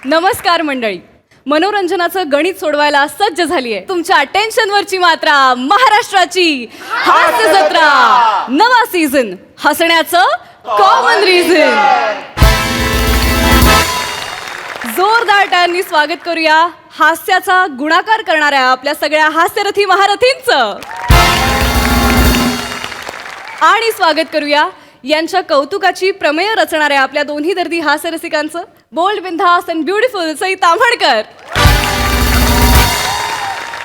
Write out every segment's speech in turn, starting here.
नमस्कार मंडळी. मनोरंजनाचं गणित सोडवायला सज्ज झालीये तुमच्या टेन्शनवरची मात्रा महाराष्ट्राची हास्य जत्रा. नवा सीझन हसण्याचं कॉमन रिझन. जोरदार टाळ्यांनी स्वागत करूया हास्याचा गुणाकार करणाऱ्या आपल्या सगळ्या हास्यरथी महारथींचं. आणि स्वागत करूया यांच्या कौतुकाची प्रमेय रचणाऱ्या आपल्या दोन्ही दर्दी हास्यरसिकांचं. बोल्ड, बिनधास्त अँड ब्युटिफुल सई ताम्हणकर.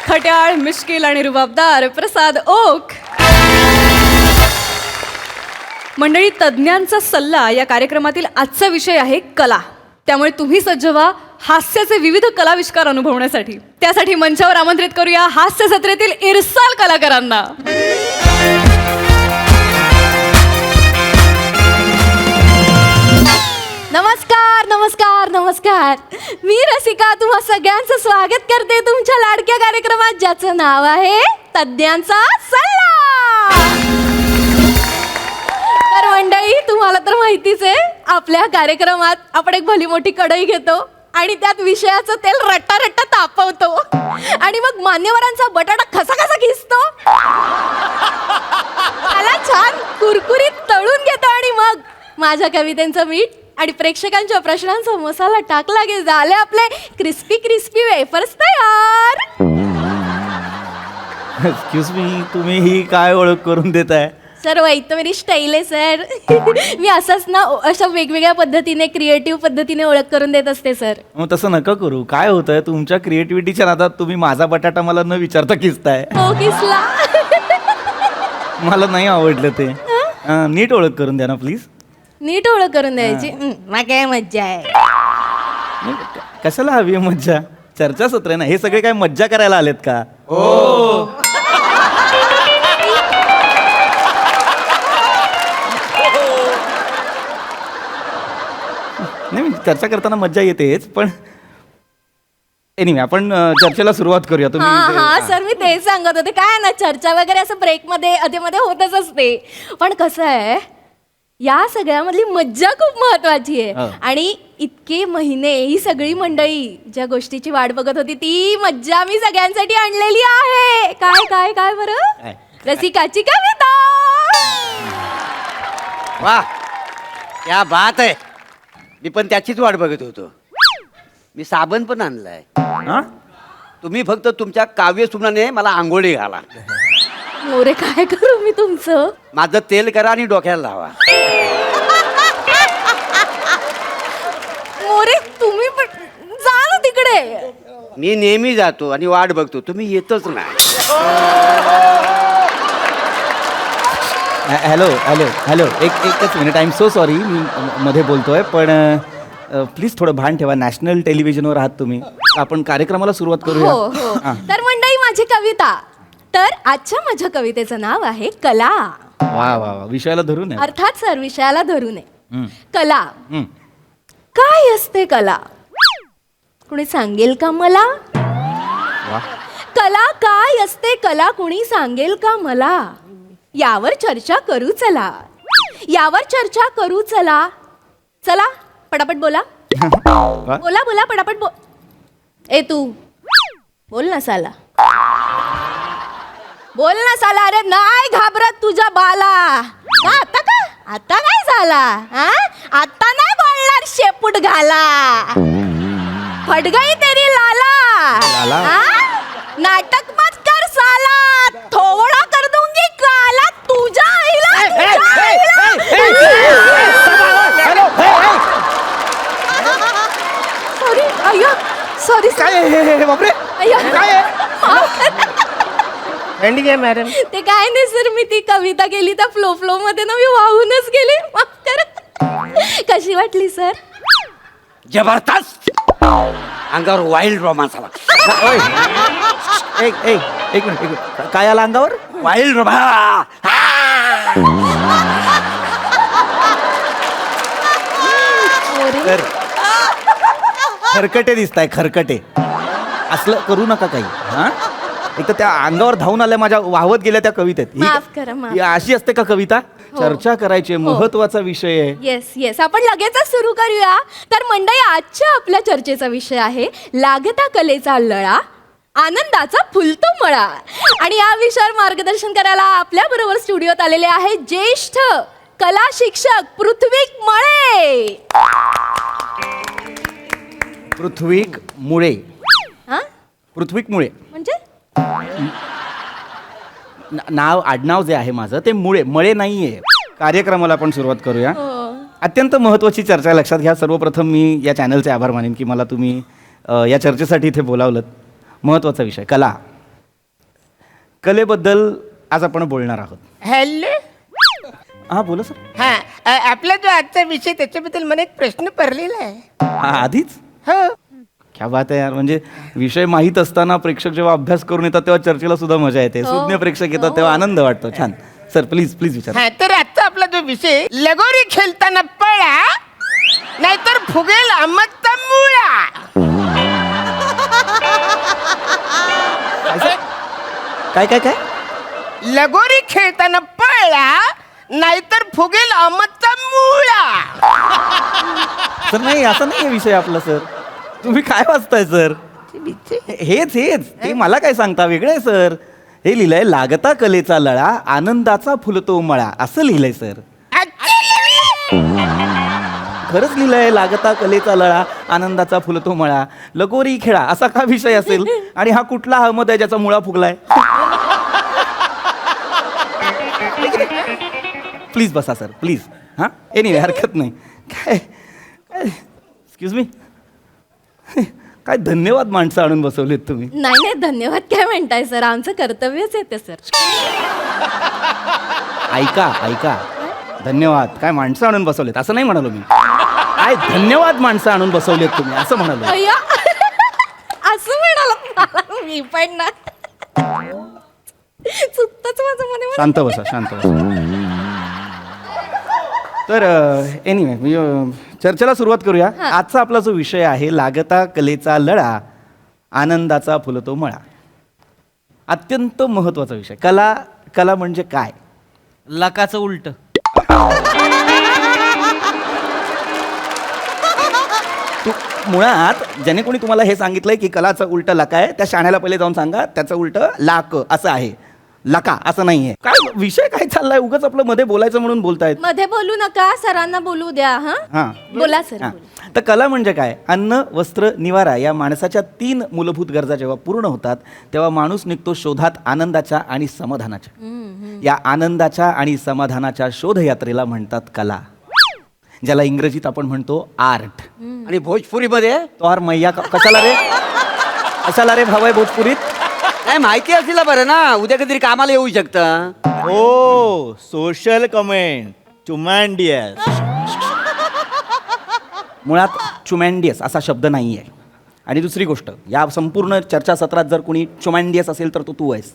खट्याळ, मिश्किल आणि रुबाबदार प्रसाद ओक. मंडळी, तज्ज्ञांचा सल्ला या कार्यक्रमातील आजचा विषय आहे कला. त्यामुळे तुम्ही सज्ज व्हा हास्याचे विविध कलाविष्कार अनुभवण्यासाठी. त्यासाठी मंचावर आमंत्रित करूया हास्य जत्रेतील इरसाल कलाकारांना. नमस्कार नमस्कार नमस्कार. मी रसिका तुम्हा सगळ्यांचं स्वागत करते तुमच्या लाडक्या कार्यक्रमात ज्याचं नाव आहे तज्ञांचा सल्ला. तर मंडळी, तुम्हाला तर माहितीच आहे आपल्या कार्यक्रमात आपण एक भली मोठी कढई घेतो आणि त्यात विषयाचं तेल रट्टा रट्टा तापवतो आणि मग मान्यवरांचा बटाटा खसा खसा घिसतो, त्याला छान कुरकुरीत तळून घेतो आणि मग माझ्या कवितेचं मीठ आणि प्रेक्षकांच्या प्रश्नांचा मसाला टाकला की झाले आपले क्रिस्पी क्रिस्पी वेफर्स तयार. एक्सक्यूज मी, तुम्ही ही काय ओळख करून देताय? सर, वही तो मेरी स्टाईल आहे सर. मी असंच ना अशा वेगवेगळ्या पद्धतीने क्रिएटिव्ह पद्धतीने ओळख करून देत असते सर. मग तसं नका करू. काय होतंय तुमच्या क्रिएटिव्हिटीच्या नादात तुम्ही माझा बटाटा मला न विचारता किसताय. हो किसला. मला नाही आवडलं ते. नीट ओळख करून द्या ना प्लीज. नीट ओळख करून द्यायची. मग काय मज्जा आहे. कशाला हवी आहे मज्जा? चर्चासत्र आहे ना, हे सगळे काय मज्जा करायला आलेत का? नाही, म्हणजे चर्चा करताना मज्जा येतेच, पण एनिवे आपण चर्चेला सुरुवात करूया. हा तुम्ही हा सर, मी तेच सांगत होते. काय ना, चर्चा वगैरे असं ब्रेकमध्ये अधेमध्ये होतच असते, पण कसं आहे या सगळ्यामधली मज्जा खूप महत्वाची आहे. आणि इतके महिने ही सगळी मंडळी ज्या गोष्टीची वाट बघत होती ती मज्जा मी सगळ्यांसाठी आणलेली आहे. काय काय काय बरं? रसिकाची कविता. वाह, क्या बात आहे. मी पण त्याचीच वाट बघत होतो. मी साबण पण आणलाय. हा? तुम्ही फक्त तुमच्या काव्य सुमनाने मला आंघोळी घाला. मोरे, काय करू मी तुमचं? माझं तेल करा आणि डोक्याला लावा. मोरे, तुम्ही पण जा ना तिकडे. मी नेहमी जातो आणि वाट बघतो, तुम्ही येतच नाही. हॅलो हॅलो हॅलो, एकच मिनिट. आय एम सो सॉरी, मी मध्ये बोलतोय, पण प्लीज थोडं भान ठेवा. नॅशनल टेलिव्हिजनवर आहात तुम्ही. आपण कार्यक्रमाला सुरुवात करूया. हो हो. तर मंडळी, माझी कविता. तर आजच्या माझ्या कवितेचं नाव आहे कला. वा वा वा, विषयाला धरून आहे. अर्थात सर, विषयाला धरून आहे. कला हम्म. काय असते कला? कुणी सांगेल का मला? वा. कला काय असते कला, कुणी सांगेल का मला? यावर चर्चा करू चला. यावर चर्चा करू चला. चला पटापट बोला. वा. बोला बोला पटापट बोल. ए तू बोल ना साला. बोल ना साला. अरे नाही घाबरत तुझ्या बाला. का आता काय झाला? हा, आता नाही बोलणार शेपूट घाला. फट गई तेरी लाला. लाला? हा? नाटक मत कर साला. थोडा कर दूंगी काला तुझ्या आईला. तुझ्या आईला. सॉरी अय्या, सॉरी. काय आहे? बापरे, काय एंडिंग आहे मॅडम. ते काय नाही सर, मी ती कविता केली त्या फ्लो मध्ये ना, मी वाहूनच गेले. माफ करा. कशी वाटली सर? जबरदस्त. अंगावर वाईल्ड रोमांस आला. एक मिनिट. काय आला अंगावर? Wild romance. तर खरकटे दिसताय, खरकटे. असलं करू नका काही. हा, एक तर त्या अंगावर धावून आल्या माझ्या वाहवत गेल्या त्या कवितेत माफ करा, माफ. ही अशी असते का कविता? चर्चा करायची आहे, महत्वाचा विषय आहे. येस येस, आपण लगेचच सुरू करूया. तर मंडळी, आजच्या आपल्या चर्चेचा विषय आहे लागता कलेचा लळा, आनंदाचा फुलतो मळा. आणि या विषयावर मार्गदर्शन करायला आपल्या बरोबर स्टुडिओत आलेले आहे ज्येष्ठ कला शिक्षक पृथ्वीक मळे. पृथ्वीक मुळे. हा पृथ्वीक मुळे म्हणजे नाव आडनाव जे आहे माझं ते मुळे, मळे नाहीये. कार्यक्रमाला आपण सुरुवात करूया. अत्यंत महत्त्वाची चर्चा लक्षात घ्या. सर्वप्रथम मी या चॅनलचे आभार मानेन की मला तुम्ही या चर्चेसाठी इथे बोलावलं. महत्त्वाचा विषय कला. कलेबद्दल आज आपण बोलणार आहोत. हॅलो. हां बोला सर. हा आपला जो आजचा विषय त्याच्याबद्दल मला एक प्रश्न पडलेला आहे. आधीच हो. क्या बात आहे यार. म्हणजे विषय माहीत असताना प्रेक्षक जेव्हा अभ्यास करून येतात तेव्हा चर्चेला सुद्धा मजा येते. सुज्ञ प्रेक्षक येतात तेव्हा आनंद वाटतो. छान सर, प्लीज प्लीज विचार. हा तर आजचा आपला जो विषय लगोरी खेळताना पळा नाहीतर फुगेल आंबटचा मुळा. काय काय काय? लगोरी खेळताना पळा नाहीतर फुगेल आंबटचा मुळा. सर नाही, असं नाही आहे विषय आपला. सर तुम्ही काय वाचताय सर? हेच हेच ते मला काय सांगता, वेगळं आहे सर. हे लिहिलंय लागता कलेचा लळा, आनंदाचा फुलतो मळा, असं लिहिलंय सर. खरंच लिहिलंय लागता कलेचा लळा, आनंदाचा फुलतो मळा. लगोरी खेळा असा का विषय असेल? आणि हा कुठला अहमद आहे ज्याचा मुळा फुगलाय? प्लीज बसा सर, प्लीज. हां एनिवे हरकत नाही. काय काय एक्सक्यूज मी, काय धन्यवाद माणसं आणून बसवलेत तुम्ही. नाही नाही, धन्यवाद काय म्हणताय सर, आमचं कर्तव्यच आहे ते सर. ऐका ऐका, धन्यवाद काय माणसं आणून बसवलेत असं नाही म्हणालो मी. काय धन्यवाद माणसं आणून बसवलेत तुम्ही असं म्हणालो. अय्या, असं म्हणाला मी पण ना. चुकतच माझं मध्ये. शांत बसा, शांत बसा. तर एनिवे मी चर्चेला सुरुवात करूया. आजचा आपला जो विषय आहे लागता कलेचा लळा, आनंदाचा फुलतो मळा. अत्यंत महत्त्वाचा विषय. कला. कला म्हणजे काय? लकाचं उलट. मुळात ज्याने कोणी तुम्हाला हे सांगितलंय की कलाचं उलट लका आहे, त्या शाण्याला पहिले जाऊन सांगा त्याचं उलट लाक असं आहे. लका असं नाहीये. काय विषय काय चाललाय? उगाच आपलं मध्ये बोलायचं म्हणून बोलतायत. मध्ये बोलू नका, सरांना बोलू द्या. हां बोला सर. हां. तर कला म्हणजे काय? अन्न, वस्त्र, निवारा या माणसाच्या 3 मूलभूत गरजा जेव्हा पूर्ण होतात तेव्हा माणूस निघतो शोधात आनंदाच्या आणि समाधानाच्या. या आनंदाच्या आणि समाधानाच्या शोधयात्रेला म्हणतात कला, ज्याला इंग्रजीत आपण म्हणतो आर्ट. आणि भोजपुरीमध्ये तो आर मैया कशाला रे? कशाला रे भाऊ आहे भोजपुरीत? काय माहिती असेल बरं ना, उद्या कधीतरी कामाला येऊ शकतं. ओ सोशल कमेंट चुमॅन्डियस. मुळात चुमॅन्डियस असा शब्द नाही आहे. आणि दुसरी गोष्ट, या संपूर्ण चर्चासत्रात जर कोणी चुमॅन्डियस असेल तर तो तू आहेस.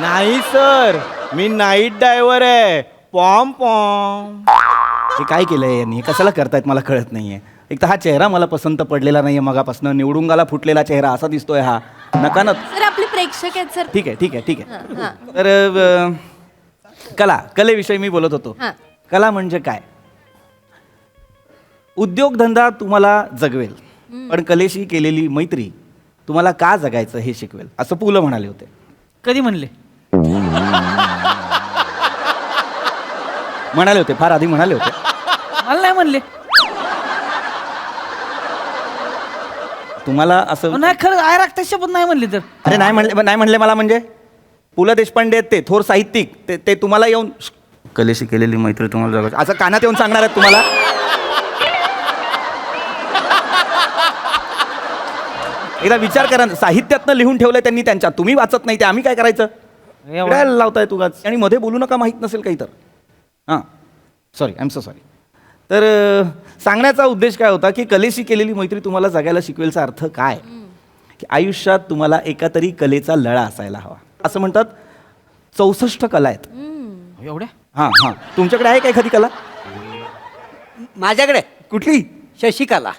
नाही सर, मी नाईट डायव्हर आहे. पॉम पॉम. हे काय केलंय यांनी? कशाला करतायत मला कळत नाहीये. एक तर हा चेहरा मला पसंत पडलेला नाहीये. मगापासून निवडुंगाला फुटलेला चेहरा असा दिसतोय हा. नका ना. सर आपले प्रेक्षक आहेत सर. ठीक आहे ठीक आहे ठीक आहे. हां. तर कला, कलेविषयी मी बोलत होतो. हां. कला म्हणजे काय? उद्योगधंदा तुम्हाला जगवेल, पण कलेशी केलेली मैत्री तुम्हाला का जगायचं हे शिकवेल, असं पु ल म्हणाले होते. कधी म्हणले? म्हणाले होते, फार आधी म्हणाले होते. मला नाही म्हणले. तुम्हाला असं नाही खरं आय राखता शब्द नाही म्हणले तर. अरे नाही म्हणले मला. म्हणजे पु ल देशपांडे आहेत ते थोर साहित्यिक, ते तुम्हाला येऊन कलेशी केलेली मैत्री तुम्हाला जगायचं असं कानात येऊन सांगणार आहेत तुम्हाला. एकदा विचार करा, साहित्यातनं लिहून ठेवलंय त्यांनी त्यांच्या, तुम्ही वाचत नाही ते आम्ही काय करायचं? काय लावताय तुगाच? आणि मध्ये बोलू नका माहीत नसेल काही तर. हां sorry, I am so sorry. तर सांगण्याचा उद्देश काय होता की कलेशी केलेली मैत्री तुम्हाला जगायला शिकवेलचा अर्थ काय? की आयुष्यात तुम्हाला एका तरी कलेचा लळा असायला हवा. असं म्हणतात 64 कला आहेत. एवढ्या? हां हां. तुमच्याकडे आहे का एखादी कला? माझ्याकडे कुठली? शशिकला.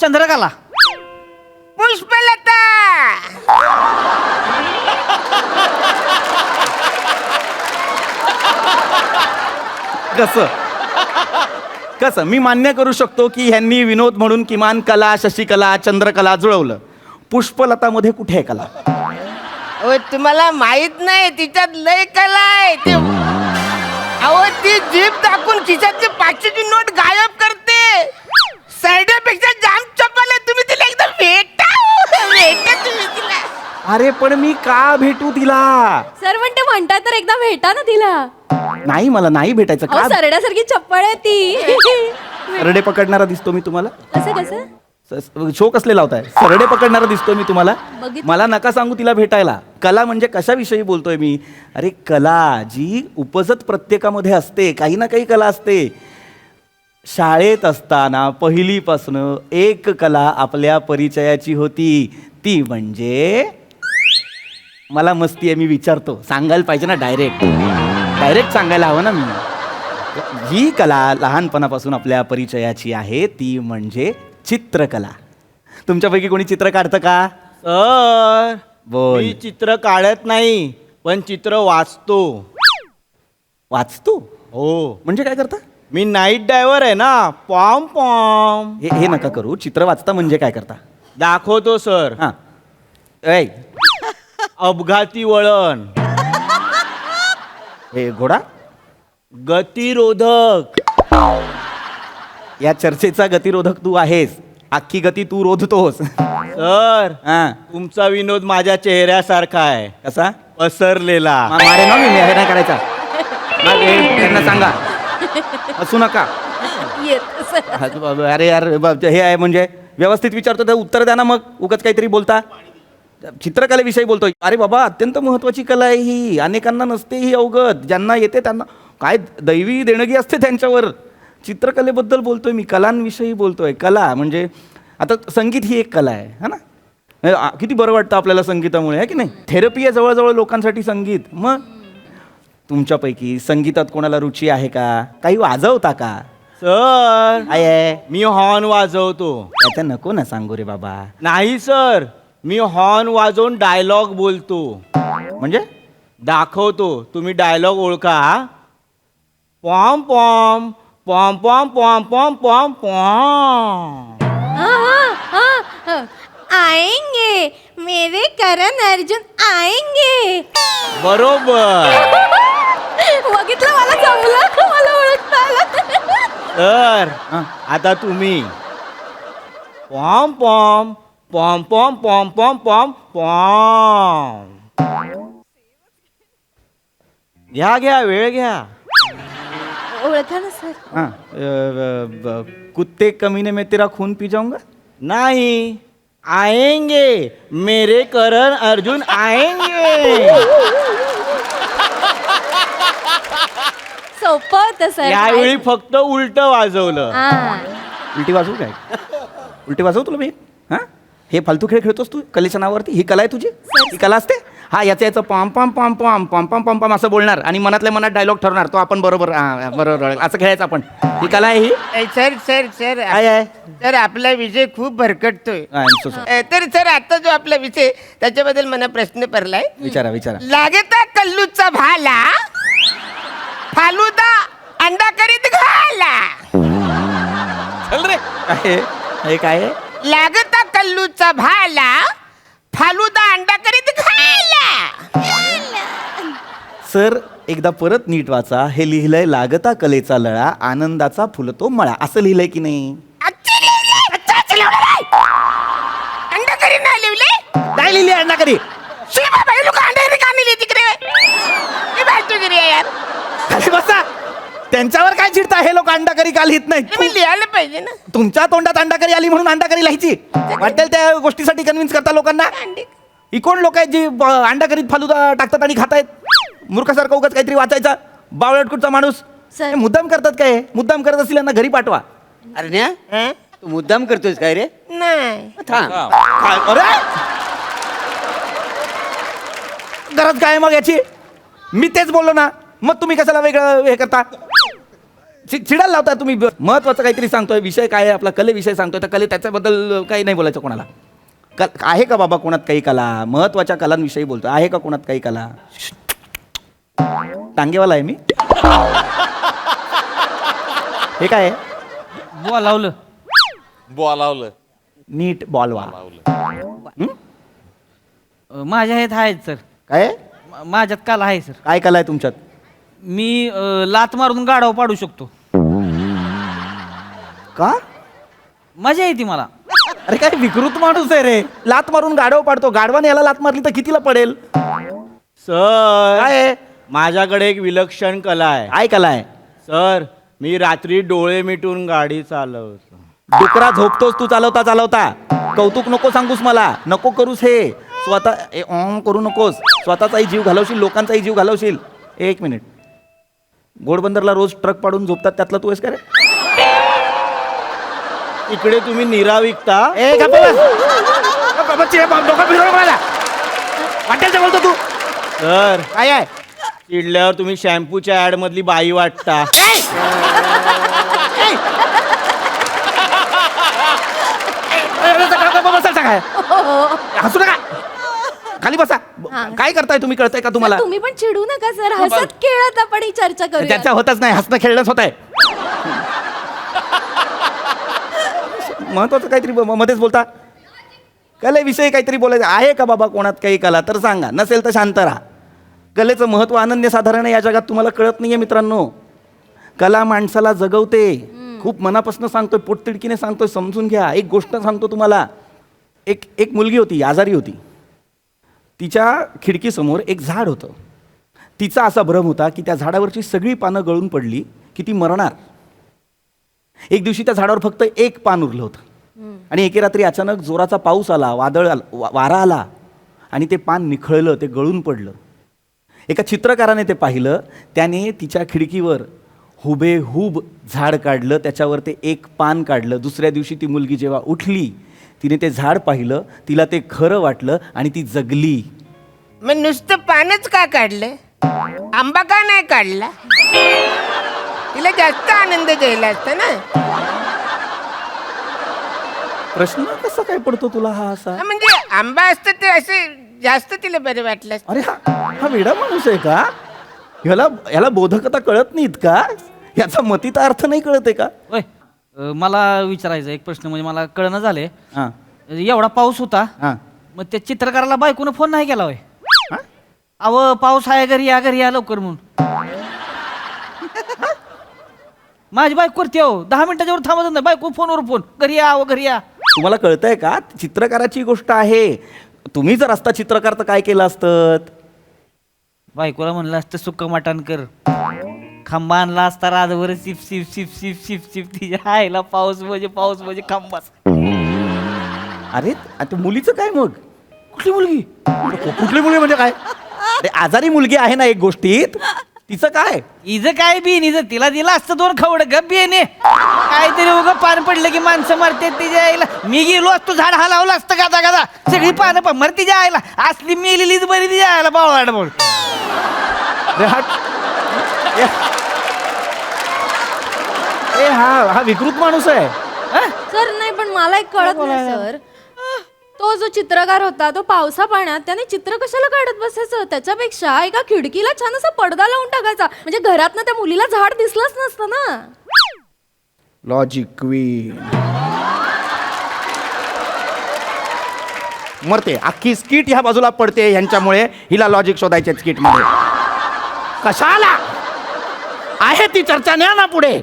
चंद्रकला. पुष्पलता. कसं कसं मी मान्य करू शकतो की ह्यांनी विनोद म्हणून किमान कला, शशिकला, चंद्रकला जुळवलं. पुष्पलतामध्ये कुठे आहे कला? अहो तुम्हाला माहित नाही तिच्यात लय कला आहे. ते अहो ती जीभ दाखवून खिशातली 500ची नोट गायब करते. सरड्यापेक्षा जाम चप्पल आहे. तुम्ही तिला एकदम भेटा तुम्ही तिला. अरे पण मी का भेटू तिला? सर पण ते म्हणतात तर एकदा भेटा ना तिला. नाही, मला नाही भेटायचं. अहो का? सरड्यासारखी चप्पळ आहे ती. सरडे पकडणारा दिसतो मी तुम्हाला? कसं कसं शो कसले लावताय? सरडे पकडणारा दिसतो मी तुम्हाला? बघितलं. मला नका सांगू तिला भेटायला. कला म्हणजे कशाविषयी बोलतोय मी? अरे कला जी उपजत प्रत्येकामध्ये असते, काही ना काही कला असते. शाळेत असताना पहिलीपासनं एक कला आपल्या परिचयाची होती, ती म्हणजे मला मस्ती आहे, मी विचारतो, सांगायला पाहिजे ना डायरेक्ट सांगायला हवं ना मी. जी कला लहानपणापासून आपल्या परिचयाची आहे ती म्हणजे चित्रकला. तुमच्यापैकी कोणी चित्र काढतं का? सर बोल. मी चित्र काढत नाही, पण चित्र वाचतो. वाचतो? हो, म्हणजे काय करता? मी नाईट ड्रायव्हर आहे ना. पॉम पॉम हे नका करू. चित्र वाचता म्हणजे काय करता? दाखवतो सर. हां, ऐ, अपघाती वळण, हे घोडा, गतिरोधक. या चर्चेचा गतिरोधक तू आहेस. अख्खी गती तू रोधतोस. सर हां, तुमचा विनोद माझ्या चेहऱ्यासारखा आहे, कसा? पसरलेला. मारे ना मी, हे नाही करायचा. मग त्यांना सांगा असू नका. येत सर. अरे यार, हे आहे म्हणजे व्यवस्थित विचारतो तर उत्तर द्या ना. मग उगाच काहीतरी बोलता. चित्रकलेविषयी बोलतोय. अरे बाबा, अत्यंत महत्वाची कला आहे ही. अनेकांना नसते ही अवगत. ज्यांना येते त्यांना काय दैवी देणगी असते त्यांच्यावर. चित्रकलेबद्दल बोलतोय मी, कलांविषयी बोलतोय. कला म्हणजे आता संगीत ही एक कला आहे, हा ना. किती बरं वाटतं आपल्याला संगीतामुळे, आहे की नाही? थेरपी आहे जवळजवळ लोकांसाठी संगीत. मग तुमच्यापैकी संगीतात कोणाला रुची आहे का? काही वाजवता का? सर आहे मी हॉर्न वाजवतो. त्याच्या नको ना सांगू रे बाबा. नाही सर, मी हॉर्न वाजवून डायलॉग बोलतो, म्हणजे दाखवतो. तुम्ही डायलॉग ओळखा. पॉम पॉम पॉम पॉम पॉम पॉम पॉम पॉम. आएंगे मेरे करण अर्जुन आएंगे. बरोबर. बघितलं, मला जमलं, मला ओळखता आलं. तर हां. आता तुम्ही पॉम पॉम पॉम पॉम पॉम पॉम पॉम पॉम. घ्या वेळ घ्या. ओळखा ना सर. हाँ, कुत्ते कमीने में तेरा खून पी जाऊंगा. नाही, आएंगे मेरे करण अर्जुन आएंगे. सोपं होतं सर. यावेळी फक्त उलट वाजवलं. हा. उलटी वाजवू काय? उलटी वाजवू तुला मी? हां, हे फालतू खेळ खेळतोस तू कलेच्या नावावरती? ही कला आहे तुझी? ही कला असते? हा, याचं पॉम पॉम पॉम पॉम पॉम पॉम पॉम पॉम असं बोलणार आणि मनातल्या मनात डायलॉग ठरवणार. तो आपण बरोबर बरोबर असं खेळायचं आपण. ही कला आहे ही? सर सर सर काय आहे? सर आपला विषय खूप भरकटतोय. I'm so sorry. तर सर आता जो आपला विषय त्याच्याबद्दल मला प्रश्न पडलाय. विचारा. लागता कल्लूचा भाला, फालुदा अंडा करीत घाला. चल रे. हे काय आहे? लागता कल्लूचा भाला, फालुदा अंडा करीत घाला. सर एकदा परत नीट वाचा. हे लिहिलंय लागता कलेचा लळा, आनंदाचा फुलतो मळा, असं लिहिलंय की नाही? अंडा करी नाही लिवले. काय लिहिलंय अण्णा कधी? शी बाबा, हे लोक अंडा करी का लिहिली तिकडे? हे बाजूगिरी आहे यार. खाली बसा. त्यांच्यावर काय चिडता? हे लोक अंडाकरी का लिहित हे मी नाही? लिहायला पाहिजे ना. तुमच्या तोंडात अंडाकरी आली म्हणून अंडाकरी लिहायची वाटेल त्या गोष्टीसाठी कन्व्हिन्स करता लोकांना. अंडे ही कोण लोक आहेत जी अंडाकरीत फालुदा टाकतात आणि खातायत? मूर्खासारखं उगाच काहीतरी वाचायचा. बावळटकुटचा माणूस. सर. हे मुद्दाम करतात काय? मुद्दाम करत असतील यांना घरी पाठवा. अरे हं? तू मुद्दाम करतोयस काय रे? नाही. थांब. काय? अरे गरज काय मग याची? मी तेच बोललो ना. मग तुम्ही कशाला वेगळं हे करता? चिडायला लावता तुम्ही. महत्वाचं काहीतरी सांगतोय, विषय काय आहे आपला, कलेविषयी सांगतोय, तर कले त्याच्याबद्दल काही नाही बोलायचं कोणाला. आहे का बाबा कोणात काही कला? महत्वाच्या कलांविषयी बोलतो. आहे का कोणात काही कला? टांगेवाला आहे मी. हे काय आहे? बोलावलं. बोलावलं. नीट बॉलवा. माझ्या ह्यात आहेत सर. काय आहे? माझ्यात कला आहे सर. काय कला आहे तुमच्यात? मी लात मारून गाडावर पाडू शकतो. का? मजा येते मला. अरे काय विकृत माणूस आहे रे. लात मारून गाडव पाडतो. गाडवाने याला लात मारली तर कितीला पडेल? सर काय आहे? माझ्याकडे एक विलक्षण कला आहे. काय कला आहे? सर मी रात्री डोळे मिटून गाडी चालवतो. डुकरा झोपतोस तू चालवता चालवता. कौतुक नको सांगूस मला. नको करूस हे. स्वतः करू नकोस. स्वतःचाही जीव घालवशील, लोकांचाही जीव घालवशील. एक मिनिट. घोडबंदरला रोज ट्रक पाडून झोपतात त्यातला तू आहेस का रे? इकडे तुम्ही निरा विकता. ए गप्प बस. गप्प बस, डोकं फिरवू नको मला. वाटेल ते बोलतो तू. सर काय आहे? चिडल्यावर तुम्ही शॅम्पूच्या ऍड मधली बाई वाटता. हसू नका. खाली बसा. काय करताय तुम्ही? कळतंय का तुम्हाला? तुम्ही पण चिडू नका सर. हसत खेळत आपण ही चर्चा करूया. त्याचा होतच नाही. हसणं खेळणंच होत आहे. महत्वाचं काहीतरी मध्येच बोलता. कलेविषयी काहीतरी बोलायचं आहे का बाबा कोणात काही कला? तर सांगा. नसेल तर शांत राहा. कलेचं महत्व अनन्यसाधारण आहे. या जगात तुम्हाला कळत नाहीये मित्रांनो. कला माणसाला जगवते. खूप मनापासून सांगतोय, पोटतिडकीने सांगतोय, समजून घ्या. एक गोष्ट सांगतो तुम्हाला. एक मुलगी होती, आजारी होती. तिच्या खिडकीसमोर एक झाड होतं. तिचा असा भ्रम होता की त्या झाडावरची सगळी पानं गळून पडली की ती मरणार. एक दिवशी त्या झाडावर फक्त एक पान उरलं होतं आणि एके रात्री अचानक जोराचा पाऊस आला, वारा आला आणि ते पान निखळलं, ते गळून पडलं. एका चित्रकाराने ते पाहिलं. त्याने तिच्या खिडकीवर हुबेहूब झाड काढलं, त्याच्यावर ते एक पान काढलं. दुसऱ्या दिवशी ती मुलगी जेव्हा उठली, तिने ते झाड पाहिलं, तिला ते खरं वाटलं आणि ती जगली. मग नुसतं पानच का काढलं? आंबा का नाही काढला? तिला जास्त आनंद द्यायला असता ना. प्रश्न कसा काय पडतो तुला हा असा? म्हणजे आंबा असतं ते असे जास्त तिला बरं वाटलं असतं. अरे हा वेडा माणूस आहे का? ह्याला बोधकता कळत नाहीत का? याचा मतीचा अर्थ नाही कळत आहे का? होय. मला विचारायचं एक प्रश्न, म्हणजे मला कळणं झाले. हां एवढा पाऊस होता, हां मग त्या चित्रकाराला बायकोनं फोन नाही केला होय? हां? अव पाऊस आहे, घरी या लवकर म्हणून. माझी बायको करते हो, 10 मिनिटाच्या वर थांबत नाही. बायको फोनवर फोन, घरी या. तुम्हाला कळतंय का? चित्रकाराची गोष्ट आहे. तुम्ही जर असता चित्रकार तर काय केलं असतं? बायकोला म्हणलं असतं सुक्क मटण कर. खांबा आणला असता रातभर सिप सिप तिच्या आईला पाऊस म्हणजे खांबाच. अरे आता मुलीचं काय मग? कुठली मुलगी? कुठली मुलगी म्हणजे काय? अरे आजारी मुलगी आहे ना एक गोष्टीत, तिचं काय? इज काय बिन तिला दिला असतं 2 खवड ग बिने. काहीतरी उगं पान पडलं की माणसं मरते तिच्या आईला. मी गेलो असतो, झाड हलावलं असतं गादा सगळी पानं मर तिच्या आईला. असली मेलेलीच बरी तिच्या आईला बावळाड बोल. हा विकृत माणूस आहे. सर नाही, पण मला एक कळत नाही सर. तो जो चित्रकार होता तो पावसा पाण्यात त्याने चित्र कशाला काढत बसायचं? त्याच्यापेक्षा एका खिडकीला छान असा पडदा लावून टाकायचा, म्हणजे घरातनं त्या मुलीला झाड दिसलंच नसतं ना. लॉजिक क्वीन मरते. अख्खी स्किट ह्या बाजूला पडते ह्यांच्यामुळे. हिला लॉजिक शोधायचे स्किट मध्ये. कशाला आहे ती चर्चा? न्या ना पुढे.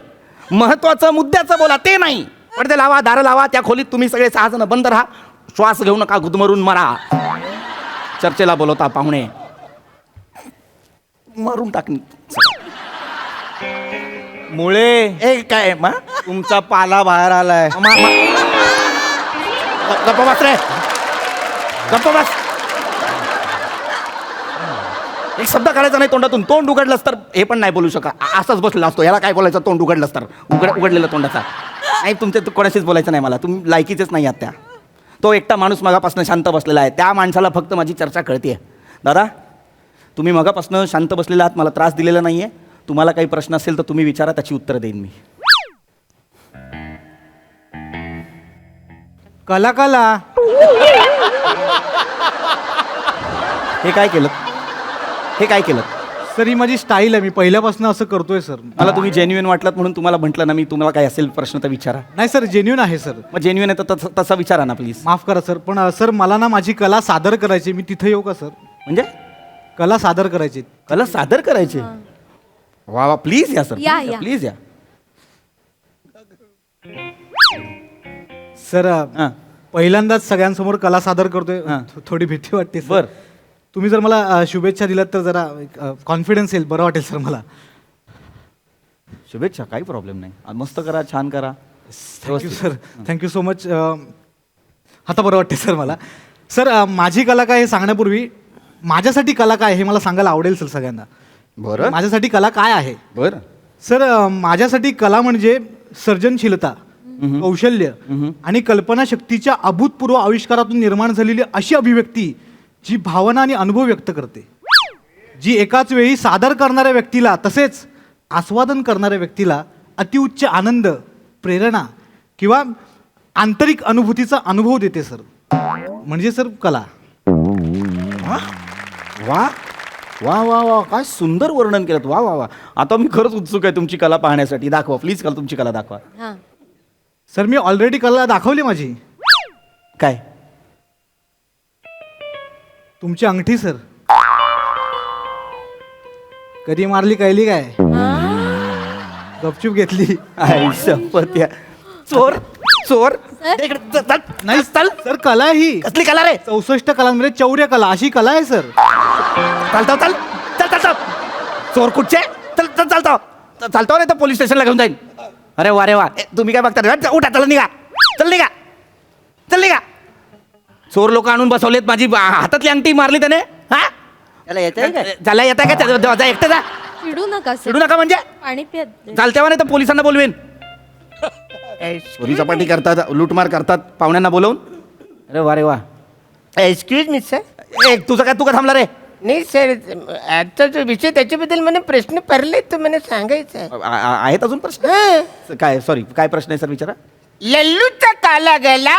महत्वाचं मुद्द्याचं बोला, ते नाही. पडदे लावा, दारं लावा. त्या खोलीत तुम्ही सगळे 6 जण बंद राहा. श्वास घेऊ नका, गुदमरून मरा. चर्चेला बोलवता पाहुणे, मारून टाकणी. मुळे ए काय मा? तुमचा पाला बाहेर आलाय. गप्प बस रे, गप्प बस. एक शब्द काढायचा नाही तोंडातून. तोंड उघडलंस तर हे पण नाही बोलू शका. असंच बसलेला असतो. याला काय बोलायचं? तोंड उघडलंस तर उघडलेलं तोंडाचा नाही. तुमच्या कोणाशीच बोलायचं नाही मला. तुम्ही लायकीचेच नाही आहात त्या. तो एकटा माणूस मगापासून शांत बसलेला आहे. त्या माणसाला फक्त माझी चर्चा कळते. दादा तुम्ही मगापासून शांत बसलेला आहात, मला त्रास दिलेला नाही आहे. तुम्हाला काही प्रश्न असेल तर तुम्ही विचारा, त्याची उत्तरं देईन मी. कला हे काय केलं? हे काय केलं? सर ही माझी स्टाईल आहे, मी पहिल्यापासून असं करतोय सर. मला तुम्ही जेन्युइन वाटलात म्हणून तुम्हाला म्हटलं ना मी, तुम्हाला काय असेल प्रश्न तर विचारा. नाही सर, जेन्युइन आहे सर. मग जेन्युइन आहे तर तसा विचारा ना प्लीज. माफ करा सर, पण सर मला ना माझी कला सादर करायची, मी तिथे येऊ का सर? म्हणजे कला सादर करायची. कला सादर करायचे? वा वा, प्लीज या सर, या, या. प्लीज या. सर हां. पहिल्यांदाच सगळ्यांसमोर कला सादर करतोय, हां. थोडी भीती वाटते सर. बर. तुम्ही जर मला शुभेच्छा दिल्यात तर जरा कॉन्फिडन्स येईल, बरं वाटेल सर मला. शुभेच्छा, काही प्रॉब्लेम नाही. मस्त करा, छान करा. Thank you sir, thank you so much. आता बरं वाटते सर मला. सर माझी कला काय हे सांगण्यापूर्वी माझ्यासाठी कला काय हे मला सांगायला आवडेल सर सगळ्यांना. बरं माझ्यासाठी कला काय आहे? बरं. सर माझ्यासाठी कला म्हणजे सर्जनशीलता, कौशल्य आणि कल्पनाशक्तीच्या अभूतपूर्व आविष्कारातून निर्माण झालेली अशी अभिव्यक्ती जी भावना आणि अनुभव व्यक्त करते, जी एकाच वेळी सादर करणाऱ्या व्यक्तीला तसेच आस्वादन करणाऱ्या व्यक्तीला अतिउच्च आनंद, प्रेरणा किंवा आंतरिक अनुभूतीचा अनुभव देते सर. म्हणजे सर कला. वा वा वा वा, काय सुंदर वर्णन केलं. वा वा वा. आता मी खरंच उत्सुक आहे तुमची कला पाहण्यासाठी. दाखवा प्लीज, कला, तुमची कला दाखवा. हा. सर मी ऑलरेडी कला दाखवली माझी. काय? तुमची अंगठी सर. कधी मारली कळली काय? गपचूप घेतली. आई शपथ या. चोर चोर. इकडे चल, चल. नाही चल. सर, कला ही कसली कला रे? 64 कलांमध्ये चौर्य कला अशी कला आहे सर. चालतो चल चल चल चल. चोर कुठचे? चल चल चालतो चालतो नाही तर पोलीस स्टेशनला घेऊन जाईन. अरे वा रे वा. तुम्ही काय बघता रे? उठा, चला निघा. चल निघा, चल निघा. चोर लोक आणून बसवलेत, माझी हातातली अंगठी मारली त्याने. हा, त्याला येतंय काय? झाला येता का? जा एकटं जा. चिडू नका सर, चिडू नका म्हणजे पाणी पित. चालतेवा नाही तर पोलिसांना बोलवेन. चोरी चपाटी करतात, लूटमार करतात पाहुण्यांना बोलवून. अरे वा रे वा. Excuse me sir. तुझं काय, तू का थांबला रे? नाही सर, आता जो विषय त्याच्याबद्दल मला प्रश्न पडले तर मला सांगायचं आहे. आहेत अजून प्रश्न? हं. काय, सॉरी, काय प्रश्न आहे सर, विचारा. लल्लूचा काला गला,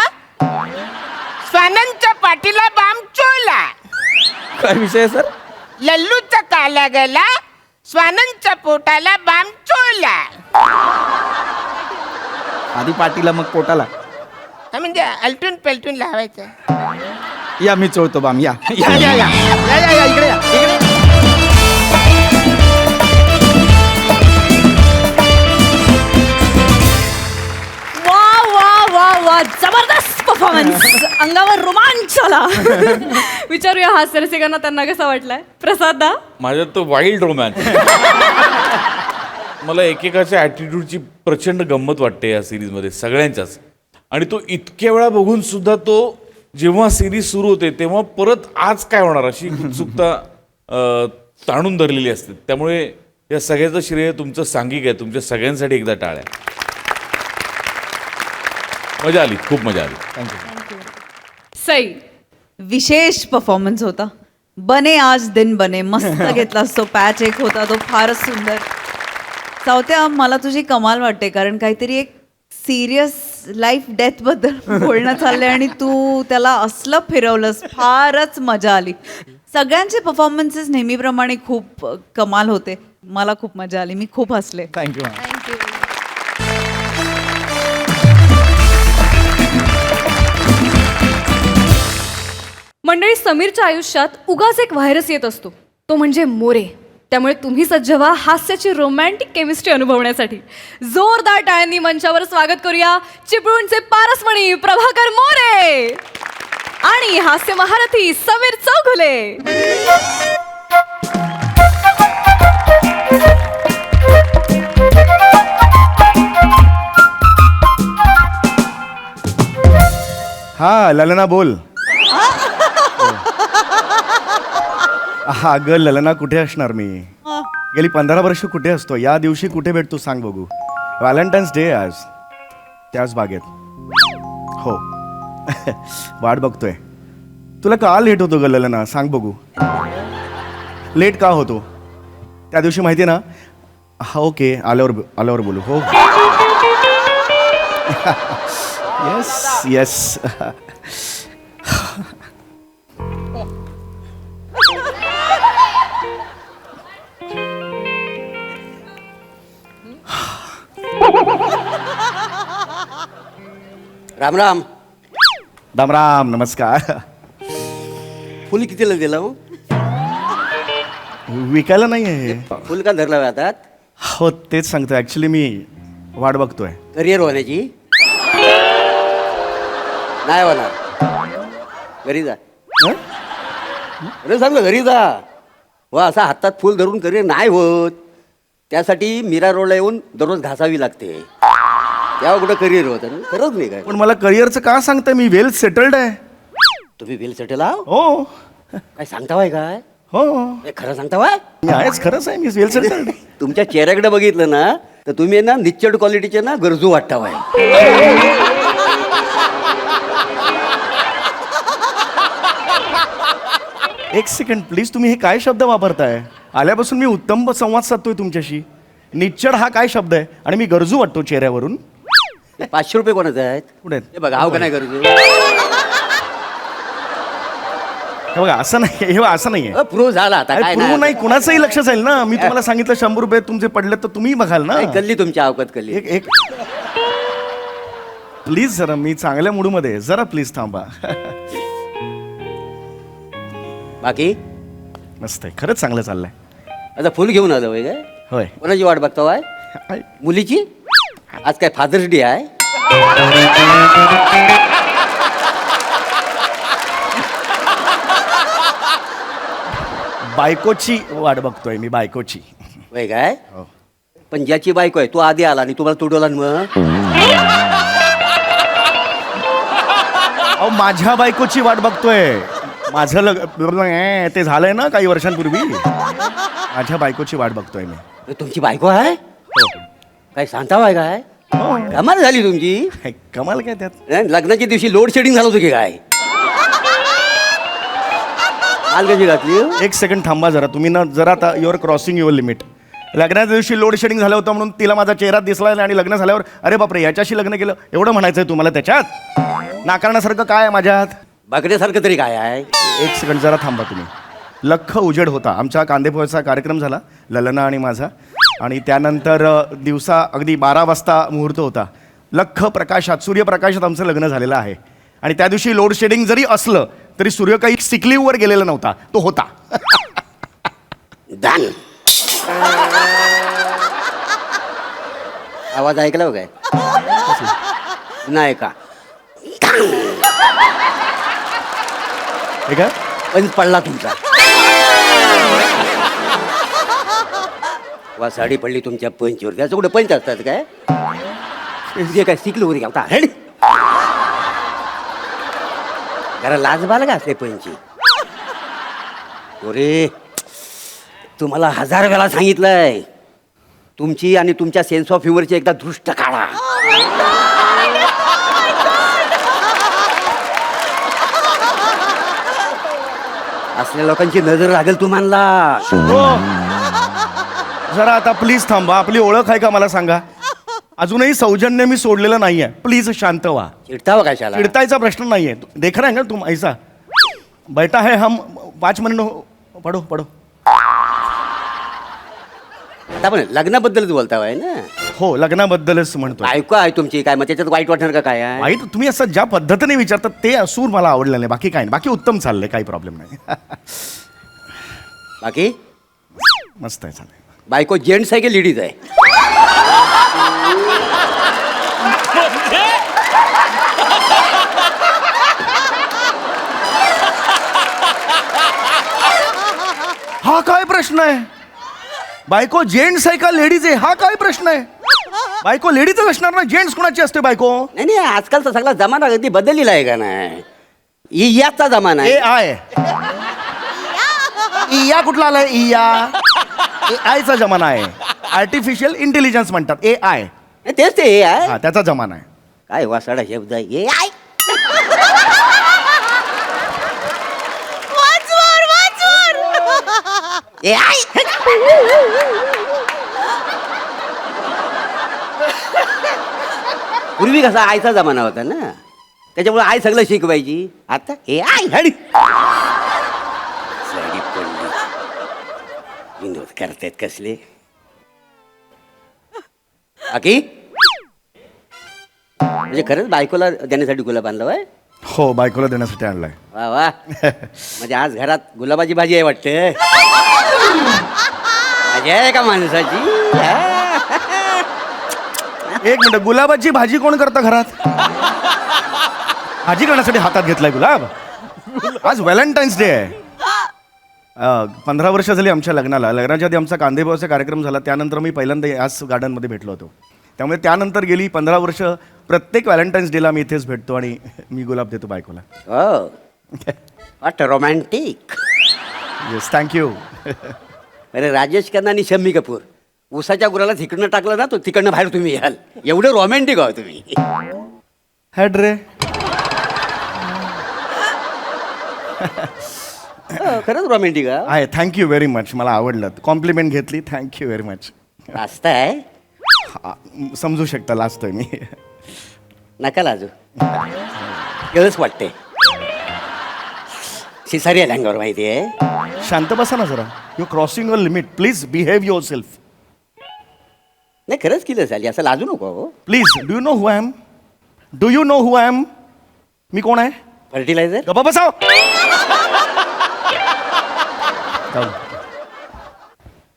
स्वानंच्या पाठीला बाम चोला. काय विषय आहे सर? लल्लूचा काला गला, स्वानंच्या पोटाला बाम चोला. आधी पाटीला मग पोटाला. हा, म्हणजे अलटून पलटून लावायचं. या मी चोळतो बाम. या या या या या या या इकडे या इकडे. वा वा वा वा, जबरदस्त परफॉर्मन्स. अंगावर रोमांच आला. विचारूया हास्यरसिकांना त्यांना कसा वाटलाय. प्रसाद दा. माझ्यात तो वाईल्ड रोमॅन्स. मला एकेकाच्या ॲटिट्यूडची प्रचंड गंमत वाटते या सिरीजमध्ये सगळ्यांच्याच. आणि तो इतक्या वेळा बघून सुद्धा तो जेव्हा सिरीज सुरू होते तेव्हा परत आज काय होणार अशी उत्सुकता ताणून धरलेली असते. त्यामुळे या सगळ्याचं श्रेय तुमचं सांघिक आहे. तुमच्या सगळ्यांसाठी एकदा टाळ्या. मजा आली, खूप मजा आली. सई. विशेष परफॉर्मन्स होता. बने आज दिन बने, मस्त घेतलास तो पॅच एक होता तो फारच सुंदर. सावत्या, मला तुझी कमाल वाटते, कारण काहीतरी एक सिरियस लाईफ डेथ बद्दल बोलणं चाललंय आणि तू त्याला असलं फिरवलंस. फारच मजा आली. सगळ्यांचे परफॉर्मन्सेस नेहमीप्रमाणे खूप कमाल होते. मला खूप मजा आली, मी खूप हसले. थँक्यू. मंडळी, समीरच्या आयुष्यात उगाच एक व्हायरस येत असतो, तो म्हणजे मोरे. त्यामुळे तुम्ही सज्ज व्हा हास्याची रोमॅन्टिक केमिस्ट्री अनुभवण्यासाठी. जोरदार टाळ्यांनी मंचावर स्वागत करूया चिपळूणचे पारसमणी प्रभाकर मोरे आणि हास्य महारथी समीर चौघुले. हा ललना बोल. हा अगं ललना, कुठे असणार मी? गेली 15 वर्ष कुठे असतो? या दिवशी कुठे भेटतो सांग बघू. व्हॅलेंटाईन्स डे आज, त्याच बागेत. हो. वाट बघतोय. तुला का लेट होतो ग ललना, सांग बघू. लेट का होतो? त्या दिवशी माहिती ना? हा ओके, आल्यावर बोलू. हो. Yes yes. राम राम. राम राम, नमस्कार. फुल कितीला दिलं हो? विकायला नाही आहे. फुल का धरला हातात? हो तेच सांगतो ऍक्च्युली मी वाट बघतोय. करिअर होण्याची नाही होणार. घरी जा. हं? अरे सांगलं घरी जा. व असा हातात फुल धरून करिअर नाही होत. त्यासाठी मीरा रोडला येऊन दररोज घासावी लागते. तेव्हा कुठं करिअर होतं ना? खरंच नाही काय? पण मला करिअरचं का सांगताय? मी वेल सेटल्ड आहे. तुम्ही वेल सेटल आहो? हो काय सांगतावाय काय? हो हे खरं सांगतावाय? मी आहेच, खरंच आहे, मी वेल सेटल्ड. तुमच्या चेहऱ्याकडे बघितलं ना तर तुम्ही ना निच्चड क्वालिटीचे ना गरजू वाटतावाय. एक सेकंड प्लीज, तुम्ही हे काय शब्द वापरताय? आल्यापासून मी उत्तम संवाद साधतोय तुमच्याशी. निच्चड हा काय शब्द आहे? आणि मी गरजू वाटतो चेहऱ्यावरून? 500 रुपये कोणाचे आहेत? कुठे आहेत? हे बघा हाव का नाही गरजू? हे बघा असं नाही, हे बघा, असं नाहीये. प्रूव्ह झाला आता काय प्रूव्ह नाही, कुणाचंही लक्ष जाईल ना. मी तुम्हाला सांगितलं 100 रुपये तुमचे पडले तर तुम्ही बघाल ना. काय कल्ली तुमच्या अवकात कल्ली. एक एक प्लीज जरा, मी चांगल्या मूडमध्ये आहे. जरा प्लीज थांबा. बाकी मस्त आहे, खरंच चांगलं चाललंय. आता फुल घेऊन आलं होय काय? होय. कोणाची वाट बघतावाय? मुलीची? आज काय फादर्स डे आहे? बायकोची वाट बघतोय मी, बायकोची. होय काय? हो. पण ज्याची बायको आहे तो आधी आला आणि तुम्हाला तुडवला ना मग? अहो माझ्या बायकोची वाट बघतोय. माझं लग्न ते झालंय ना काही वर्षांपूर्वी. माझ्या बायकोची वाट बघतोय मी. हे तुमची बायको आहे? काय सांगतावाय काय? कमाल झाली तुमची. कमाल काय त्यात? लग्नाच्या दिवशी लोड शेडिंग झालं होतं की काय? माल कशी घातली? एक सेकंड थांबा जरा. तुम्ही ना जरा आता युअर क्रॉसिंग युअर लिमिट. लग्नाच्या दिवशी लोड शेडिंग झालं होतं म्हणून तिला माझा चेहरा दिसला आणि लग्न झाल्यावर अरे बापरे याच्याशी लग्न केलं एवढं म्हणायचंय तुम्हाला त्याच्यात? नाकारण्यासारखं काय आहे माझ्यात? बघण्यासारखं तरी काय आहे? एक सेकंड जरा थांबा तुम्ही. लख उजेड होता. आमचा कांदेपोह्याचा कार्यक्रम झाला, ललना आणि माझा. आणि त्यानंतर दिवसा अगदी 12 वाजता मुहूर्त होता. लख प्रकाशात, सूर्यप्रकाशात आमचं लग्न झालेलं आहे. आणि त्या दिवशी लोड शेडिंग जरी असलं तरी सूर्य काही सिकलीवर गेलेला नव्हता, तो होता. दान आवाज ऐकला हो काय? नाही का? हे काय? पंच पडला तुमचा. वा साडी पडली तुमच्या पंचवर. त्याचं कुठे पंच असतात काय? जे काय शिकलो वगैरे होता हेड. जरा लाज बाल का असते पंची. अरे तुम्हाला 1000 वेळा सांगितलंय तुमची आणि तुमच्या सेन्स ऑफ ह्युमरची एकदा दृष्ट काढा. असल्या लोकांची नजर लागेल तुम्हाला. जरा आता प्लीज थांबा. आपली ओळख आहे का मला सांगा? अजूनही सौजन्य मी सोडलेलं नाहीये. प्लीज शांत व्हा. चिडतावा कशाला? चिडतायचा प्रश्न नाहीये. देख रहे हैं ना तुम ऐसा बैठा है हम 5 मिनट पडो पडो. आता पण लग्नाबद्दलच बोलतावाय ना? हो लग्नाबद्दलच म्हणतो. बायको आहे तुमची, काय मग त्याच्यात वाईट वाटणार का काय आहे? वाईट तुम्ही असं ज्या पद्धतीने विचारतात ते सूर मला आवडलं नाही. बाकी काय नाही. बाकी उत्तम चाललंय, काही प्रॉब्लेम नाही. बाकी मस्त आहे, चालेल. बायको जेंट्स आहे की लेडीज आहे? हा काय प्रश्न आहे? बायको जेंट्स आहे का लेडीज आहे हा काय प्रश्न आहे? बायको लेडीजच असणार ना. जेंट्स कुणाची असते बायको? नाही नाही, आजकालचा सगळा जमाना अगदी बदललेला आहे का नाही? याचा जमाना ए आहे. आय इया कुठला आलाय? इया ए आयचा जमाना आहे. आर्टिफिशियल इंटेलिजन्स म्हणतात ए आय. तेच ते हे आहे. हा त्याचा जमाना आहे. काय वासाडा शब्द आहे हे आहे. ए आय. पूर्वी कसा आयचा जमाना होता ना, त्याच्यामुळे आई सगळं शिकवायची. आता हे आय हडी साडी पडली. विनोद करतायत कसले. बाकी म्हणजे खरंच बायकोला देण्यासाठी गुलाब आणला होय? हो बायकोला देण्यासाठी आणलाय. वा वा म्हणजे आज घरात गुलाबाची भाजी आहे वाटते. भाजी आहे का माणसाची? एक मिनिट, गुलाबाची भाजी कोण करतं घरात? भाजी करण्यासाठी हातात घेतलाय गुलाब? आज व्हॅलेंटाईन्स डे आहे. 15 वर्ष झाली आमच्या लग्नाला. लग्नाच्या आधी आमचा कांदेभावाचा कार्यक्रम झाला, त्यानंतर मी पहिल्यांदा याच गार्डनमध्ये भेटलो होतो. त्यामुळे त्यानंतर गेली 15 वर्ष प्रत्येक व्हॅलेंटाईन्स डेला मी इथेच भेटतो आणि मी गुलाब देतो बायकोला. हो वाट रोमॅन्टिक. Yes thank you. अरे राजेश खन्ना आणि शम्मी कपूर उसाच्या गुराला तिकडनं टाकलं ना, तो तिकडनं बाहेर तुम्ही याल. एवढे रोमॅन्टिक आहो तुम्ही. हॅड रे. खरंच रोमॅन्टिक आहे. Thank you very much. मला आवडलं. कॉम्प्लिमेंट घेतली. Thank you very much. असताय समजू शकता लाजतोय मी. नका लाजू. गरज वाटते. शिसारी आल्या अंगावर माहिती आहे. शांत बसा ना जरा. You crossing your limit. Please behave yourself. नाही खरंच केलं झाली, असं लाजू नको हो. Please. Do you know who I am? Do you know who I am? मी कोण आहे? फर्टिलायझर. गप्पा बसाव.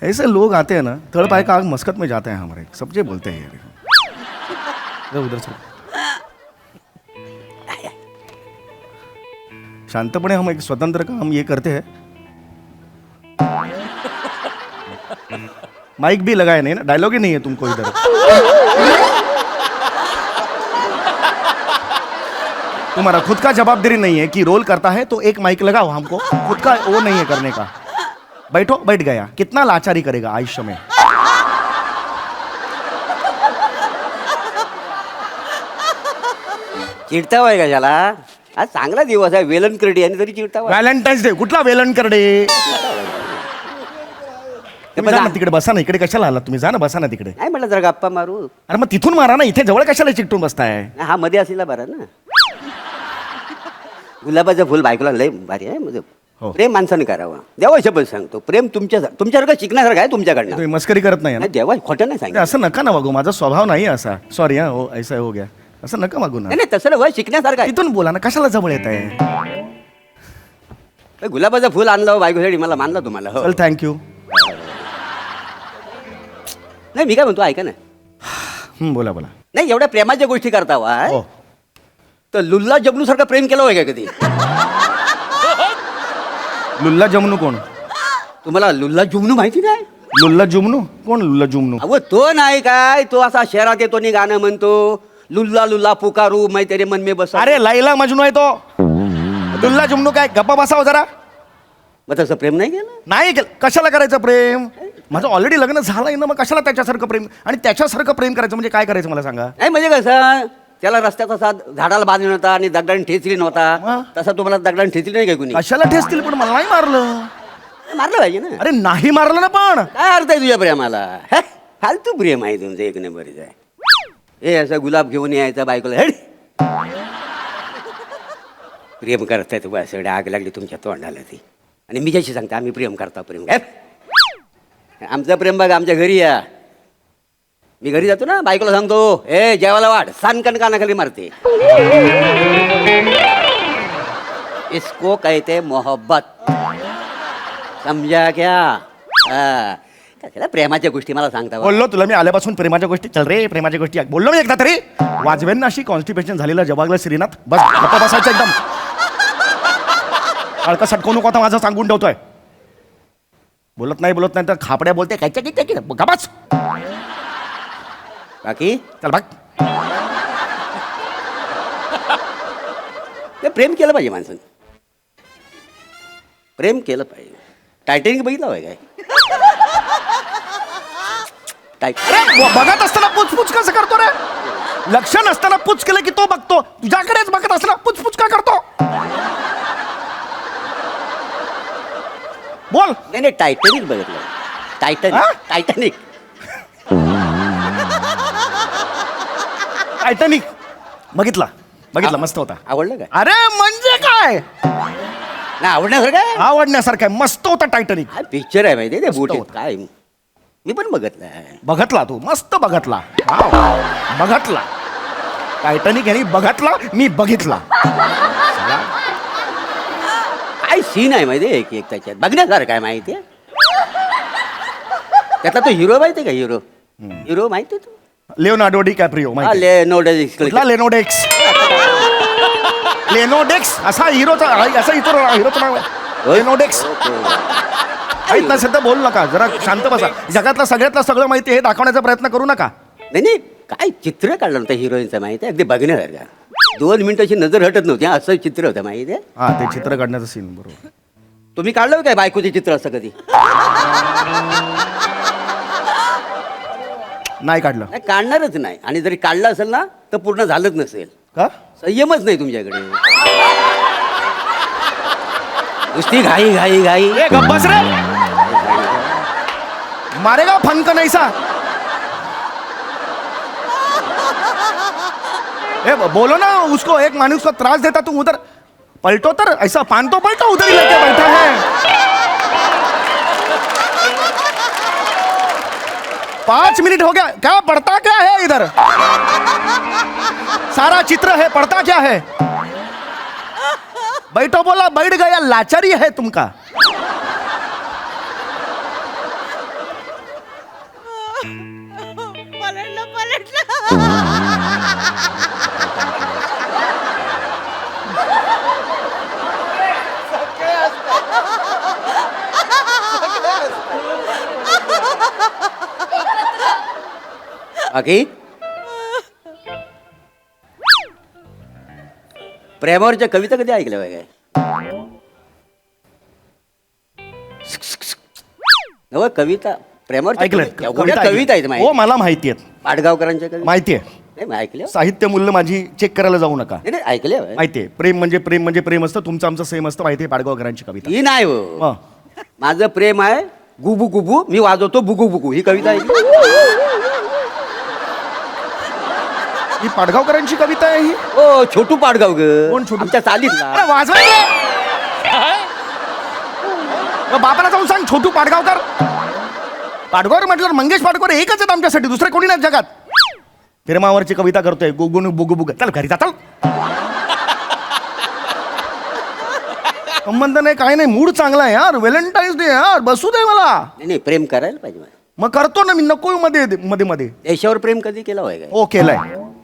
ऐसे लोग आते हैं ना, तड़ पाए का आग मस्कत में जाते हैं हमारे. सबसे बोलते हैं यार. उधर से शांतपणे हम एक स्वतंत्र काम ये करते हैं. माइक भी लगाया नहीं ना, डायलॉग ही नहीं है तुमको इधर. तुम्हारा खुद का जवाबदारी नहीं है कि रोल करता है तो एक माइक लगाओ. हमको खुद का वो नहीं है करने का. बैठो, बैठ गया. कितना लाचारी करेगा आयुष्य में. चिडता होय का त्याला? आज चांगला दिवस आहे, वेलन करडी आणि तरी चिडता होय. Valentine's day. कुठला वेलन करडे? तुम्ही जा ना तिकडे, बसा ना. इकडे कशाला आलात तुम्ही? जा ना, बसा ना तिकडे. नाही म्हटलं जरा गप्पा मारू. अरे मग तिथून मारा ना. इथे जवळ कशाला चिकटून बसताय? नाही, हा मध्ये असलेला बरा ना. गुलाबाचं फुल बायकोला लय भारी आहे. म्हणजे हो. प्रेम माणसाने करावं. देवा शब्द सांगतो, प्रेम तुमच्यासारखं शिकण्यासारखं आहे तुमच्याकडनं. तुम्ही मस्करी करत नाही ना? नाही देवा खोटं नाही अरे सांगितलं. असं नका ना वागू. माझा स्वभाव नाही असा. सॉरी हा. हो ऐसा हो गया. असं नका वागू ना. नाही नाही, तसं वय शिकण्यासारखं आहे. तिथून बोला ना. कशाला जवळ येत आहे? गुलाबाचं फुल आणलं बायकोसाठी, मला मानला तुम्हाला. हो. चल थँक्यू. नाही मी काय म्हणतो ऐका ना. बोला बोला. नाही एवढ्या प्रेमाच्या गोष्टी करता वा, हो. तर लुल्ला जगनू सारखं प्रेम केलं होय का कधी? लुल्ला जमनू कोण? तुम्हाला लुल्ला जुमनू माहिती नाही? लुल्ला जुमनू कोण? लुल्ला जुमनू अहो तो नाही काय, तो असा शहरात येतो आणि गाणं म्हणतो, लुल्ला लुल्ला पुकारू मै तेरे मन में बसा. अरे लैला मजनू आहे तो. लुल्ला जुमनू काय? गप्पा बसाव जरा. मग तसं प्रेम नाही केलं? नाही केलं. कशाला करायचं प्रेम? माझं ऑलरेडी लग्न झालंय ना, मग कशाला त्याच्यासारखं प्रेम? आणि त्याच्यासारखं प्रेम करायचं म्हणजे काय करायचं मला सांगा. नाही म्हणजे कसं, त्याला रस्त्यात असा झाडाला बांधून नव्हता आणि दगडाने ठेचली नव्हता, मग? तसा तुम्हाला दगडाने ठेचली नाही काय कुणी? कशाला ठेसतील? पण मला नाही मारलं. मारलं पाहिजे ना. अरे नाही मारलं ना. पण काय अर्थ आहे तुझ्या प्रेमाला? हे? फालतू प्रेम आहे तुमचं, एक नंबरच आहे. हे असं गुलाब घेऊन यायचं बायकोला, हेड प्रेम करताय तुम्ही, असं आग लागली तुमच्या तोंडाला ती. आणि मी ज्याशी सांगता आम्ही प्रेम करता, प्रेम काय आमचं प्रेम बघा. आमच्या घरी या, मी घरी जातो ना, बायकोला सांगतो ए जेवायला वाट, सानकन कानाखाली मारते. इसको कहते मोहब्बत. समजा क्या? कशाला प्रेमाच्या गोष्टी मला सांगता बा? बोललो तुला मी आल्यापासून प्रेमाच्या गोष्टी. चल रे प्रेमाच्या गोष्टी बोललो मी एकदा तरी. वाजवेन ना अशी कॉन्स्टिपेशन झालेला जवागला श्रीनाथ. बस गप्पा बसायचं एकदम. अडका सटकवू नको आता, माझं सांगून ठेवतोय. बोलत नाही तर खापड्या बोलते काय गबाच. बाकी चल भाग. ते प्रेम केलं पाहिजे माणसानं. प्रेम केलं पाहिजे. टायटॅनिक बघितलं होय काय? अरे बघत असताना पुचपुच कसं करतो रे? लक्ष नसताना पुच केलं की तो बघतो. तुझ्याकडेच बघत असताना पुचपुच का करतो? बोल. नाही नाही, टायटॅनिक बघितलं. टायटॅनिक. टायटॅनिक बघितला मस्त होता. आवडलं काय? अरे म्हणजे काय? नाही आवडण्यासारखं काय? आवडण्यासारखं आहे. मस्त होता टायटॅनिक. हा पिक्चर आहे माहिती आहे, बोट होता. काय मी पण बघितलं. बघतला तू? मस्त बघतला. बघतला. टायटॅनिक यांनी बघितला, मी बघितला. काय सीन आहे माहिती एक एक त्याच्यात बघण्यासारखं काय माहिती आहे. त्यातला तो हिरो माहिती का हिरो हिरो माहिती आहे तू लिओनार्डो डी कॅप्रिओ माहिती? लेनोडेक्स लेनोडेक्स. लेनोडेक्स असा हिरोचा हिरोचं नाव आहे. लेनोडेक्स. माहित नसेल तर बोल नका, जरा शांत बसा. जगातलं सगळ्यातलं सगळं माहिती हे दाखवण्याचा प्रयत्न करू नका. नाही नाही काय चित्र काढलं होतं हिरोईनचं माहिती आहे अगदी बघण्यासारखं. 2 मिनिटाची नजर हटत नव्हती असं चित्र होतं माहिती आहे. हा ते चित्र काढण्याचं सीन बरोबर. तुम्ही काढलं काय बायकोचे चित्र असं कधी? नाही काढलं नाही काढणारच नाही आणि जरी काढलं असेल ना तर पूर्ण झालंच नसेल. का? संयमच नाही तुमच्याकडे. नुसती घाई घाई घाई. ए गप्प बस रे. मारेगा फंक नैसा. ए बोलो ना उसको, एक माणूस को त्रास देता तुम उधर पलटो तर ऐसा पान तो पलटो उधर ही लेके बैठा है. 5 मिनट हो गया, क्या पढ़ता क्या है इधर? सारा चित्र है, पढ़ता क्या है? बैठो बोला बैठ गया, लाचारी है तुमका. बाकी प्रेमावरच्या कविता कधी ऐकल्या काय? नव कविता प्रेमावरच्या ऐकलं कविता आहेत हो, माहिती मला माहिती आहेत. पाडगावकरांच्या कविता माहिती आहे. नाही मी ऐकल्या. साहित्य मूल्य माझी चेक करायला जाऊ नका. नाही नाही ऐकल्या होय. माहिती आहे. प्रेम म्हणजे प्रेम म्हणजे प्रेम असतं. तुमचं आमचं सेम असतं. माहिती आहे पाडगावकरांची कविता. ही नाही हो. हं. माझं प्रेम आहे गुबू गुबू मी वाजवतो बुगू बुगू ही कविता ऐकली. ही पाडगावकरांची कविता आहे ही. ओ छोटू पाडगाव ग कोण छोटू? आमच्या चालीत अरे वाजवायचे. बापाला जाऊन सांग छोटू पाडगावकर. पाडगावर म्हटलं मंगेश पाडगावर एकच आहेत आमच्यासाठी, दुसरे कोणी नाही जगात. प्रेमावरची कविता करतोय गुगुन बुगू बुग. चल घरी जाताल. संबंध नाही काय नाही, मूड चांगला आहे यार. व्हॅलेंटाईन्स डे यार, बसू दे मला. नाही नाही प्रेम करायला पाहिजे मला. मग करतो ना मी, नको मध्ये मध्ये मध्ये. देशावर प्रेम कधी केलं होय काय? ओ केलंय.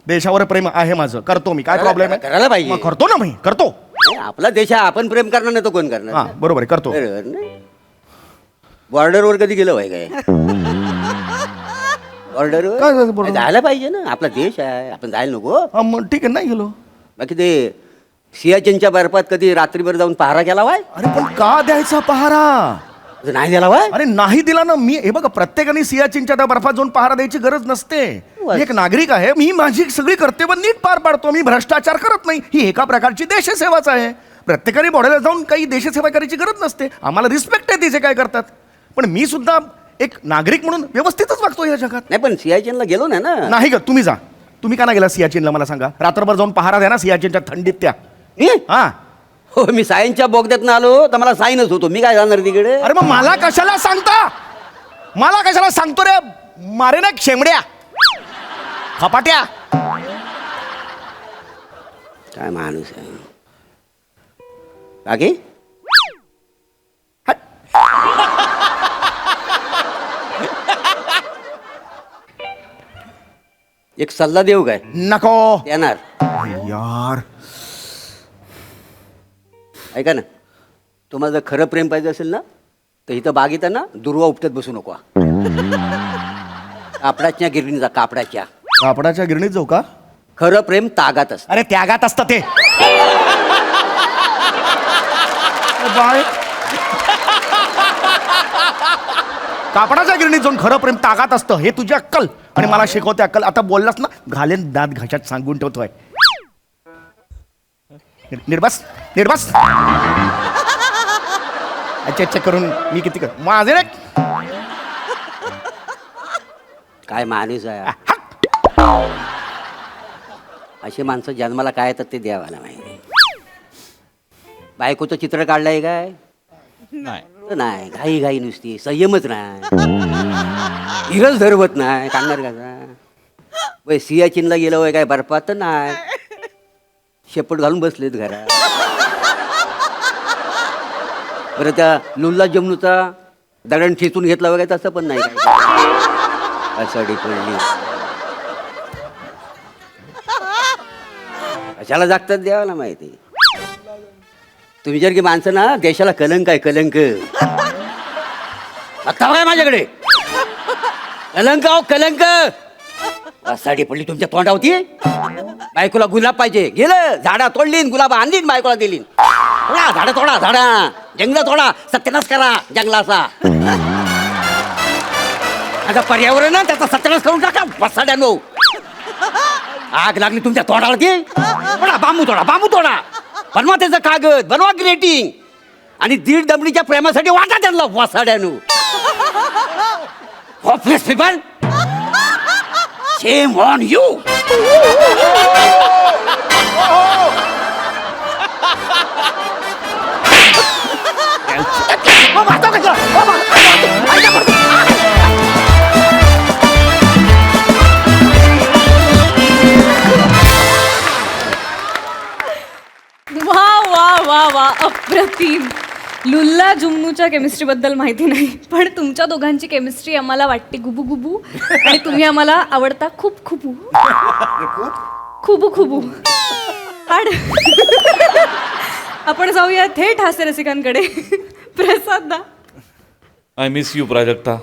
देशावर प्रेम आहे माझं, करतो मी. काय प्रॉब्लेम आहे? करायला पाहिजे. मग करतो ना मी, करतो. नाही, आपला देश आहे आपण प्रेम करणार नाही तर कोण करणार? हा बरोबर आहे, करतो. बॉर्डरवर कधी गेलं होय काय? काय झालं बॉर्डरवर border? जायला पाहिजे ना, आपला देश आहे आपण जायला नको. हा, मग ठीक आहे, नाही गेलो. बाकी ते सियाचीनच्या बर्फात कधी रात्रीभर जाऊन पहारा केला वाय? अरे पण का द्यायचा पहारा? नाही दिला वाय? अरे नाही दिला ना मी. हे बघा प्रत्येकाने सियाचीनच्या त्या बर्फात जाऊन पहारा द्यायची गरज नसते. मी एक नागरिक आहे, मी माझी सगळी कर्तव्य नीट पार पाडतो. मी भ्रष्टाचार करत नाही. ही एका प्रकारची देशसेवाच आहे. प्रत्येकाने बॉर्डरला जाऊन काही देशसेवा करायची गरज नसते. आम्हाला रिस्पेक्ट आहे ते जे काय करतात. पण मी सुद्धा एक नागरिक म्हणून व्यवस्थितच वागतो या जगात. नाही पण सियाचीनला गेलो नाही ना. नाही ग, तुम्ही जा. तुम्ही का नाही गेला सियाचीनला मला सांगा. रात्रभर जाऊन पहारा द्या ना सियाचीनच्या थंडीत त्या. मी? हा हो मी सायनच्या बोगद्यातनं आलो तर मला साईनच होतो. मी काय जाणार तिकडे? अरे मग मला कशाला सांगता? मला कशाला सांगतो रे? मारे ना शेमड्या खपाट्या. काय माणूस आहे बाकी. एक सल्ला देऊ काय? नको देणार. यार. ऐका ना, तुम्हाला जर खरं प्रेम पाहिजे असेल ना तर इथं बागेत आहे ना दुर्वा उपटत बसू नको. कापडाच्या गिरणीचा कापडाच्या कापडाच्या गिरणीत जाऊ का? खरं प्रेम तागात असतं. अरे त्यागात असतं ते. बाय. कापडाच्या गिरणीत जाऊन खरं प्रेम तागात असतं. हे तुझी अक्कल आणि मला शिकवते अक्कल. आता बोललास ना घालेन दात घशात सांगून ठेवतोय. निर्बस निर्बस. अच्छा करून मी किती कर माझे रे. काय माणूस आहे. असे माणसं जन्माला काय येतात ते द्यावाला माहिती. बायकोचं चित्र काढलंय काय? नाही घाई घाई नुसती संयमच नाही. हिरच धरवत नाही काढणार का? वय सियाचीनला गेलं वय काय बर्फात तर नाही शेपट घालून बसलेत घरात. बरं त्या लुल्ला जमनूचा दगड ठेचून घेतला वगैरे तसं पण नाही काय असाडी पडली. कशाला जागतात द्यावाला माहिती. तुम्ही जर की माणसं ना देशाला कलंक आहे कलंक. बघता काय माझ्याकडे कलंक अहो कलंक. असाडी पडली तुमच्या तोंडावती. बायकोला गुलाब पाहिजे गेलं झाडा तोडलीन गुलाब आणलीन बायकोला दिलीन. तोडा झाडं तोडा झाडा जंगल तोडा सत्यानाश करा जंगलाचा. आता पर्यावरण ना त्याचा सत्यानाश करून टाका वसाड्यानो. आग लागली तुमच्या तोंडाला ती तोडा बांबू तोडा बनवा त्याचं कागद बनवा ग्रेटिंग आणि 1.5 दमडीच्या प्रेमासाठी वाटा त्यांना वसाड्यानो. Hopeless people, shame on you. वा वा वा वा अप्रतिम. लुल्ला जुमनूच्या केमिस्ट्री बद्दल माहिती नाही पण तुमच्या दोघांची केमिस्ट्री आम्हाला वाटते गुबू गुबू आणि तुम्ही आम्हाला आवडता खूप खुबू खुबू खुबू. आणि आपण जाऊया थेट हास्य रसिकांकडे. प्रसाद दा आय मिस यू प्राजक्ता.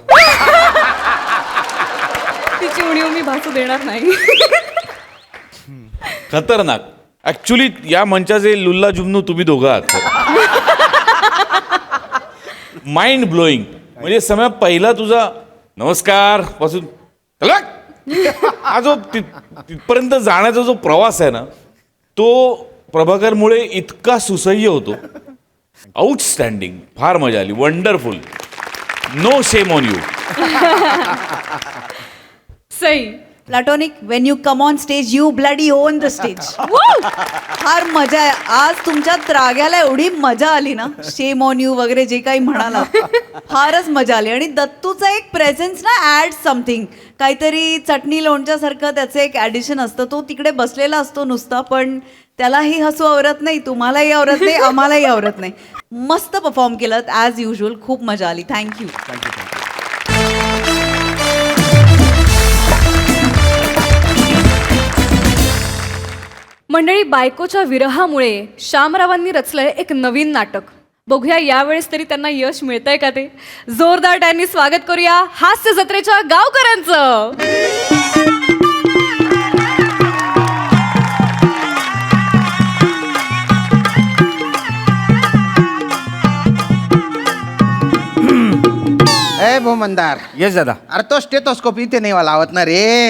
तिची उणीव मी भासू देणार नाही. खतरनाक. ऍक्च्युली या मंचाचे लुल्ला जुमनू तुम्ही दोघं आहात. Mind blowing. म्हणजे समय पहिला तुझा नमस्कार पासून हा जो तिथपर्यंत जाण्याचा जो प्रवास आहे ना तो प्रभाकरमुळे इतका सुसह्य होतो. आउटस्टँडिंग. फार मजा आली. Wonderful. No shame on you. Sai. Platonic when you come on stage you bloody own the stage. फार मजा आहे. आज तुमच्या त्राग्याला एवढी मजा आली ना. शेम ऑन यू वगैरे जे काही म्हणाला फारच मजा आली. आणि दत्तूचा एक प्रेझेन्स ना ॲड समथिंग काहीतरी चटणी लोणच्यासारखं त्याचं एक ॲडिशन असतं. तो तिकडे बसलेला असतो नुसता पण त्यालाही हसू आवरत नाही तुम्हालाही आवरत नाही आम्हालाही आवरत नाही. मस्त परफॉर्म केलं ॲज युजल. खूप मजा आली. थँक्यू. मंडळी बायकोच्या विरहामुळे श्यामरावांनी रचलंय एक नवीन नाटक. बघूया यावेळेस तरी त्यांना यश मिळतंय का ते. जोरदार टाळ्यांनी स्वागत करूया हास्य जत्रेच्या गावकऱ्यांचं. ए भोमंदार येस दादा. अरे तो स्टेथोस्कोप इथे नाही लावत ना रे.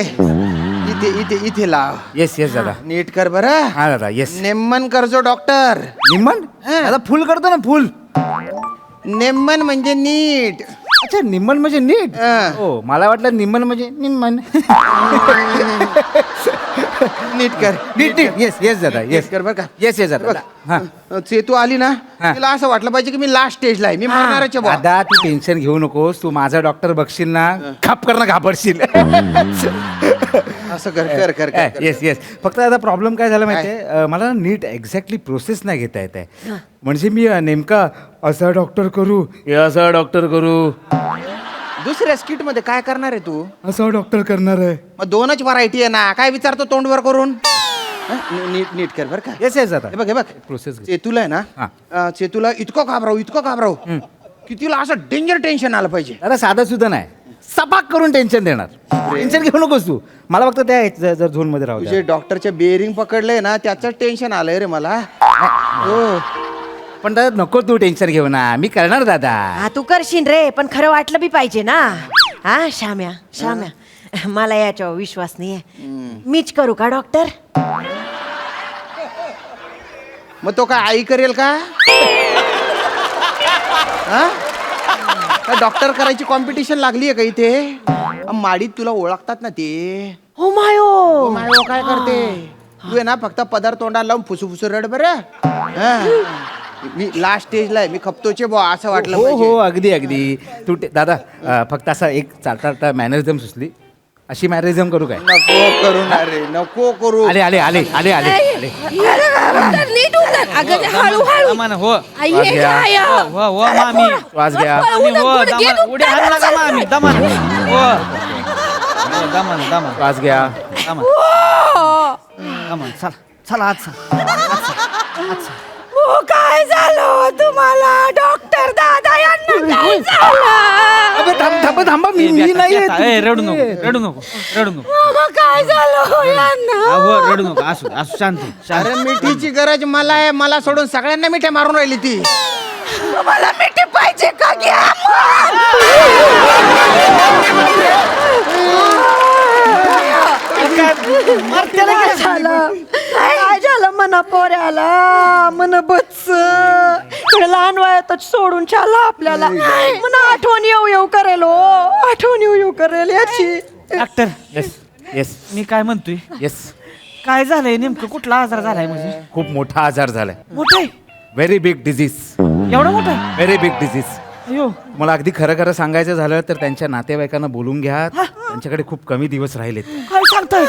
इथे इथे इथे लाव. येस येस दादा. नीट कर बरं. हा दादा येस. नेमन करजो डॉक्टर. निम्मन दादा फुल करतो ना फुल. नेमन म्हणजे नीट. अच्छा निम्मन म्हणजे नीट. हा. हो मला वाटलं निम्मन म्हणजे निम्मन. नीट कर. नीट नीट. येस येस दादा येस. कर बरं का. येस येस दादा. हा चेतू आली ना हा. तिला असं वाटलं पाहिजे की मी लास्ट स्टेजला आहे. मी मरणारच आहे बुवा. दादा तू टेन्शन घेऊ नकोस. तू माझा डॉक्टर बघशील ना खाप कर ना घाबरशील. असं कर कर कर कर. Yes yes. फक्त दादा प्रॉब्लेम काय झाला माहितीये मला नीट एक्झॅक्टली प्रोसेस नाही घेता येत आहे. म्हणजे मी नेमका असा डॉक्टर करू असा डॉक्टर करू दुसऱ्या स्किट मध्ये काय करणार आहे तू. असा डॉक्टर करणार आहे. मग 2च व्हरायटी आहे ना. काय विचारतो तोंडवर करून. नीट नीट कर बरं का. येस येस दादा. हे बघ प्रोसेस चेतूला आहे ना चेतूला इतकं घाबराव की तिला असं डेंजर टेन्शन आलं पाहिजे. दादा साधा सुद्धा नाही सपाक करून टेन्शन देणार. टेन्शन घेऊ नकोस तू. मला फक्त त्या जर झोन मध्ये राहू तुझे डॉक्टरचे बेरिंग पकडले ना त्याचं टेन्शन आलंय रे मला. हो पण दादा नको तू टेन्शन घेऊ ना. मी करणार दादा. हा तू करशील रे पण खरं वाटलं बी पाहिजे ना. हा श्याम्या श्याम्या मला याच्यावर विश्वास नाहीये. मीच करू का डॉक्टर. मग तो काय आई करेल का. हा? काय डॉक्टर करायची कॉम्पिटिशन लागली आहे का इथे. माडीत तुला ओळखतात ना ते. हो मायो हो, माय काय करते तू आहे ना फक्त पदार तोंडाला लावून फुसू रड बरं. हा. मी लास्ट स्टेजला आहे. मी खपतोचे बुवा असं वाटलं हो पाहिजे. हो अगदी अगदी. तू दादा फक्त असा एक चालता मॅनरिझम सुचली. अशी मॅरेजम करू काय? नको करू ना रे, नको करू. आले आले आले आले आले आले नीट उतर. अगं ते हळूहळू दमान हो आई, हे काय? हो हो मामी श्वास घ्या. मामी, हो गुडघे दमान उड्या हाणू नका मामी दमान हो दमान दमान श्वास घ्या. दमान चला चला आज हो, काय झालं तुम्हाला डॉक्टर दादा यांना काय झालं? अबे, थांबा थांबा मी नाही येत. रडू नको रडू नको रडू नको मामा, काय झालं यांना? हो रडू नको असू असू शांती शांती अरे मिठीची गरज मला आहे, मला सोडून सगळ्यांना मिठ्या मारून राहिली ती. मला मिठी पाहिजे का? घ्या काय झालं मना पोऱ्याला मन बच लहान वयातच सोडून चालला आपल्याला. मना आठवण येऊ येऊ करेल हो, आठवण येऊ येऊ करेल याची. डॉक्टर येस येस मी काय म्हणतोय येस. काय झालंय नेमकं कुठला आजार झालाय म्हणजे खूप मोठा आजार झालाय. मोठा आहे व्हेरी बिग डिझीज. एवढा मोठा आहे व्हेरी बिग डिझीज. अयो मला अगदी खरं खरं सांगायचं झालं तर त्यांच्या नातेवाईकांना बोलून घ्या. त्यांच्याकडे खूप कमी दिवस राहिलेत. काय सांगताय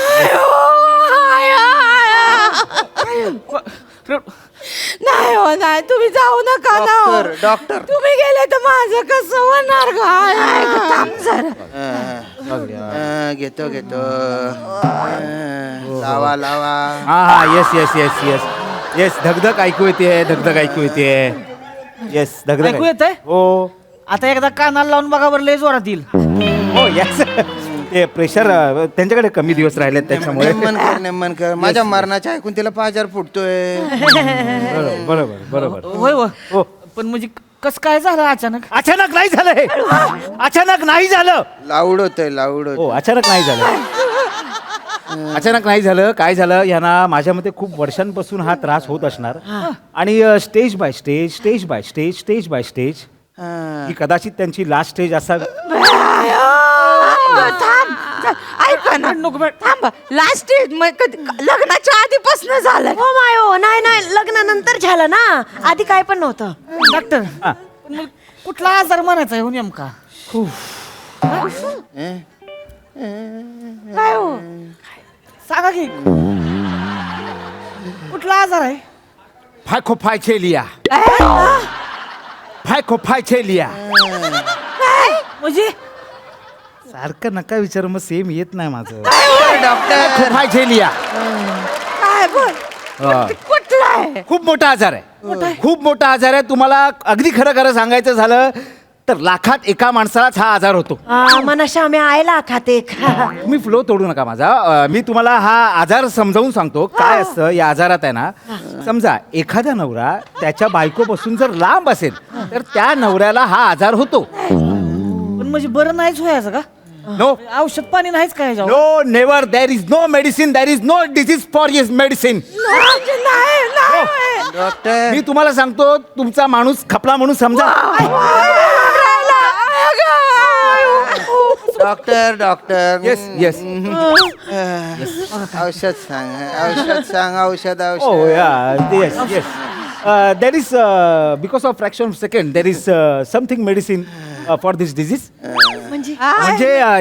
नाही हो, नाही, तुम्ही जाऊ नका ना हो. डॉक्टर तुम्ही गेले तर माझं कसं होणार? काय थांब जरा. घेतो घेतो. लावा लावा. हा हा yes yes yes yes yes. धगधग ऐकू येते, धगधग ऐकू येते. येस धगधग ऐकू येतंय? हो आता एकदा कानाला लावून बघा बरं लय जोरात येईल हो येस. ते प्रेशर त्यांच्याकडे कमी दिवस राहिलेत त्याच्यामुळे. नेमन कर माझ्या मरणाच्या ऐकून तिला 5000 फुटतोय. बरोबर बरोबर. होय हो. हो पण म्हणजे कस काय झालं अचानक अचानक नाही झालं हे. अचानक नाही झालं. लाऊड होतंय लाऊड हो अचानक नाही झालं. अचानक नाही झालं. काय झालं यांना माझ्या मते खूप वर्षांपासून हा त्रास होत असणार. आणि stage by stage stage by stage stage by stage ही कदाचित त्यांची लास्ट स्टेज असावी. ऐका ना, थांब. लास्ट लग्नाच्या आधीपासून झालं. हो माय हो, नाही नाही लग्नानंतर झालं ना, आधी काय पण नव्हतं. डॉक्टर पण मग कुठला आजार म्हणायचा आहे हो नेमका काय हो? सांगा की कुठला आजार आहे फायकोफायचेलिया. फायकोफायचेलिया. म्हणजे सारखं नका विचारू, मग सेम येत नाही माझं. डॉक्टर फायकोफायचेलिया. काय बोल? हा. कुठला आहे? खूप मोठा आजार आहे. खूप मोठा आजार आहे. तुम्हाला अगदी खरं खरं सांगायचं झालं तर लाखात एका माणसालाच हा आजार होतो. मना श्याम्या आयला खाते. तुम्ही फ्लो तोडू नका माझा. मी तुम्हाला हा आजार समजावून सांगतो. काय असतं या आजारात आहे ना, समजा एखादा नवरा त्याच्या बायकोपासून जर लांब असेल तर त्या नवऱ्याला हा आजार होतो. पण म्हणजे बरं नाहीच व्हायचं का नो औषध पाणी नाहीच काय ह्याच्यावर? No never. There is no medicine. There is no disease for his medicine. Doctor मी तुम्हाला सांगतो तुमचा माणूस खपला म्हणून समजा. Doctor doctor yes yes. औषध सांग औषध सांग औषध Oh औषध. yeah, yes, yes. There is because of fraction of second there is something medicine for this disease. म्हणजे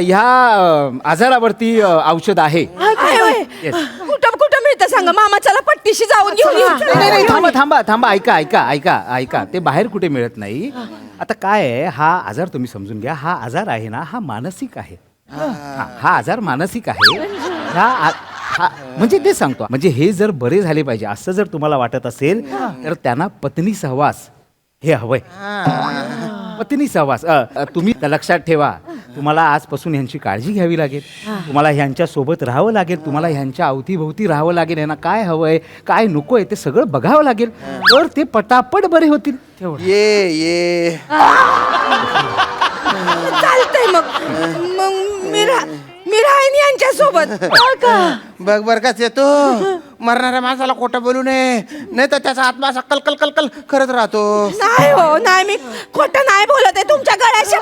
ह्या आजारावरती औषध आहे. Yes. कुठं कुठं मिळतं सांगा? मामा चला पट्टीशी जाऊन घेऊन येऊ. नाही नाही थांबा थांबा थांबा. ऐका ऐका ऐका ऐका. ते बाहेर कुठे मिळत नाही. आता काय आहे हा आजार तुम्ही समजून घ्या. हा आजार आहे ना हा मानसिक आहे. हा आजार मानसिक आहे. हा म्हणजे ते सांगतो. म्हणजे हे जर बरे झाले पाहिजे असं जर तुम्हाला वाटत असेल तर त्यांना पत्नी सहवास हे हवंय. पत्नी सहवास. तुम्ही लक्षात ठेवा तुम्हाला आजपासून ह्यांची काळजी घ्यावी लागेल. तुम्हाला ह्यांच्या सोबत राहावं लागेल. तुम्हाला ह्यांच्या अवतीभोवती राहावं लागेल. यांना काय हवंय काय नकोय ते सगळं बघावं लागेल. तर ते पटापट बरे होतील. ये ये चालतंय मग मी राहीन यांच्या सोबत. बघ बर काच येतो. मरणाऱ्या माणसाला खोटं बोलू नये, नाही तर त्याचा आत्मा असा कलकल कलकल करत राहतो. नाही हो, नाही, मी खोटं नाही बोलत आहे तुमच्या गळ्याशी.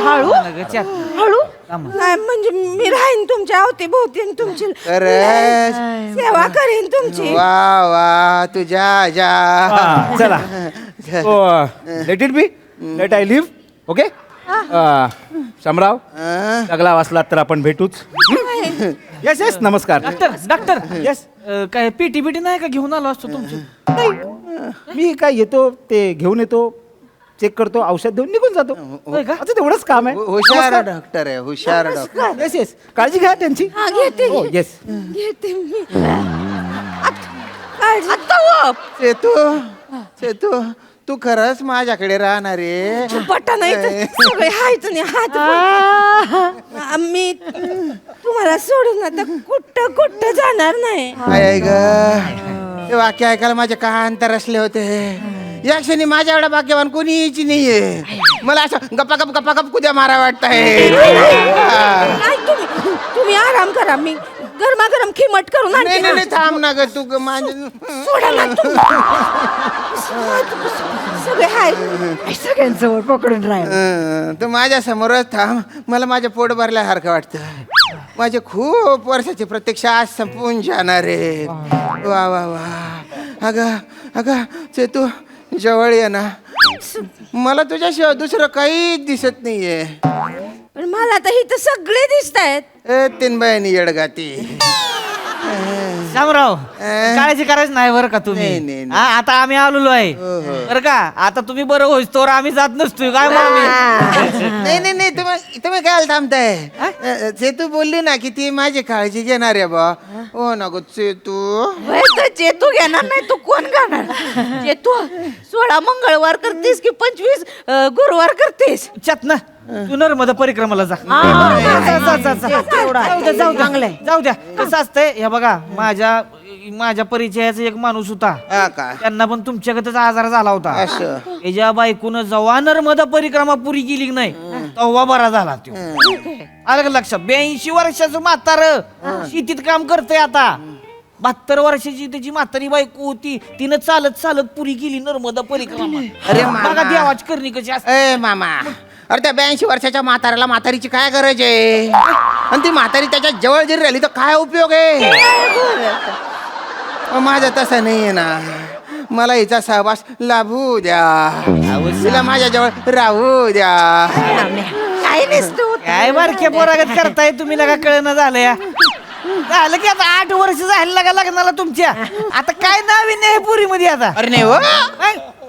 हळू हळू. नाही म्हणजे मी राहीन तुमच्या अवतीभोवती आणि तुमची खरंच सेवा करीन तुमची. वा वा तुझ्या जा. चला let it be. Let I live. Okay Shamrao सगळा वाचलात तर आपण भेटूच. येस येस नमस्कार. डॉक्टर येस काय पीटी बिटी नाही का घेऊन आलो असतो तुमची? मी काय येतो ते घेऊन येतो, चेक करतो, औषध देऊन निघून जातो. होय का? आता तेवढंच काम आहे. हुशार डॉक्टर आहे, हुशार डॉक्टर. येस येस काळजी घ्या त्यांची. हा, घेते हो येस. घेते मी. चेतू तू खरंच माझ्याकडे राहणार आहे. पटा नाही तर सगळे हायच नाही हात मी तुम्हाला सोडून आता कुठं कुठं जाणार नाही. आय ग ते वाक्य ऐकायला माझे कान तरसले होते. या क्षणी माझ्या एवढा भाग्यवान कोणीच नाहीये. मला असं गप्पा कुद्या मारा वाटतंय. नाही, तुम्ही आराम करा. मी गरमागरम खिमट करून नाही आणते. नाही नाही, थांब ना ग तू सोडा ना तुम्ही. सगळे हाय सगळ्यांजवळ पकडून राहील. तू माझ्या समोरच थांब. मला माझं पोट भरल्यासारखं वाटतं. माझे खूप वर्षाची प्रतीक्षा आज संपून जाणार आहे. वा वा वा. अगं चेतू जवळ ये ना. मला तुझ्याशिवाय दुसरं काहीच दिसत नाहीये. पण मला तर इथं सगळे दिसत आहेत. तीन बायानी येडगाती. शामराव काळजी करायची नाही बरं का तुम्ही. नाही, नाही, हा, आता आम्ही आलेलो आहे बरं का. आता तुम्ही बरं होईस तोवर आम्ही जात नसतोय काय मामी. नाही तुम्ही काय थांबताय. चेतू बोलली ना की ती माझी काळजी घेणार आहे बा. हो ना गो चेतू. चेतू घेणार नाही तू कोण घेणार. चेतू 16 मंगळवार करतेस की 25 गुरुवार करतेस. चत ना तू नर्मदा परिक्रमाला जा. जाऊ द्या. कसं असतंय हे बघा, माझ्या परिचयाचा एक माणूस होता. हा का त्यांना पण तुमच्याकडे आजार झाला होता. असं. त्याच्या बायकोनं जेव्हा नर्मदा परिक्रमा पुरी केली नाही तेव्हा बरा झाला तो. आलं का लक्षात. 82 वर्षाचं म्हातार शेतीत काम करतय आता. 72 वर्षाची त्याची म्हातारी बायको होती. तिनं चालत चालत पुरी केली नर्मदा परिक्रमा. अरे बघा देवाची करणी कशी असते. ए मामा, अरे त्या 82 वर्षाच्या म्हाताऱ्याला म्हातारीची काय गरज आहे. आणि ती म्हातारी त्याच्या जवळ जरी राहिली तर काय उपयोग आहे. माझं तसं नाहीये ना. मला हिचा सहवास लाभू द्या. तिला माझ्या जवळ राहू द्या. काय नसतो. काय बारक्या पोरागत करताय तुम्ही लगा कळणं झालं या. झालं की आता 8 वर्ष झालं लगा लग्नाला तुमच्या. आता काय नाविन्य आहे पुरी मध्ये आता. अरे नाही हो,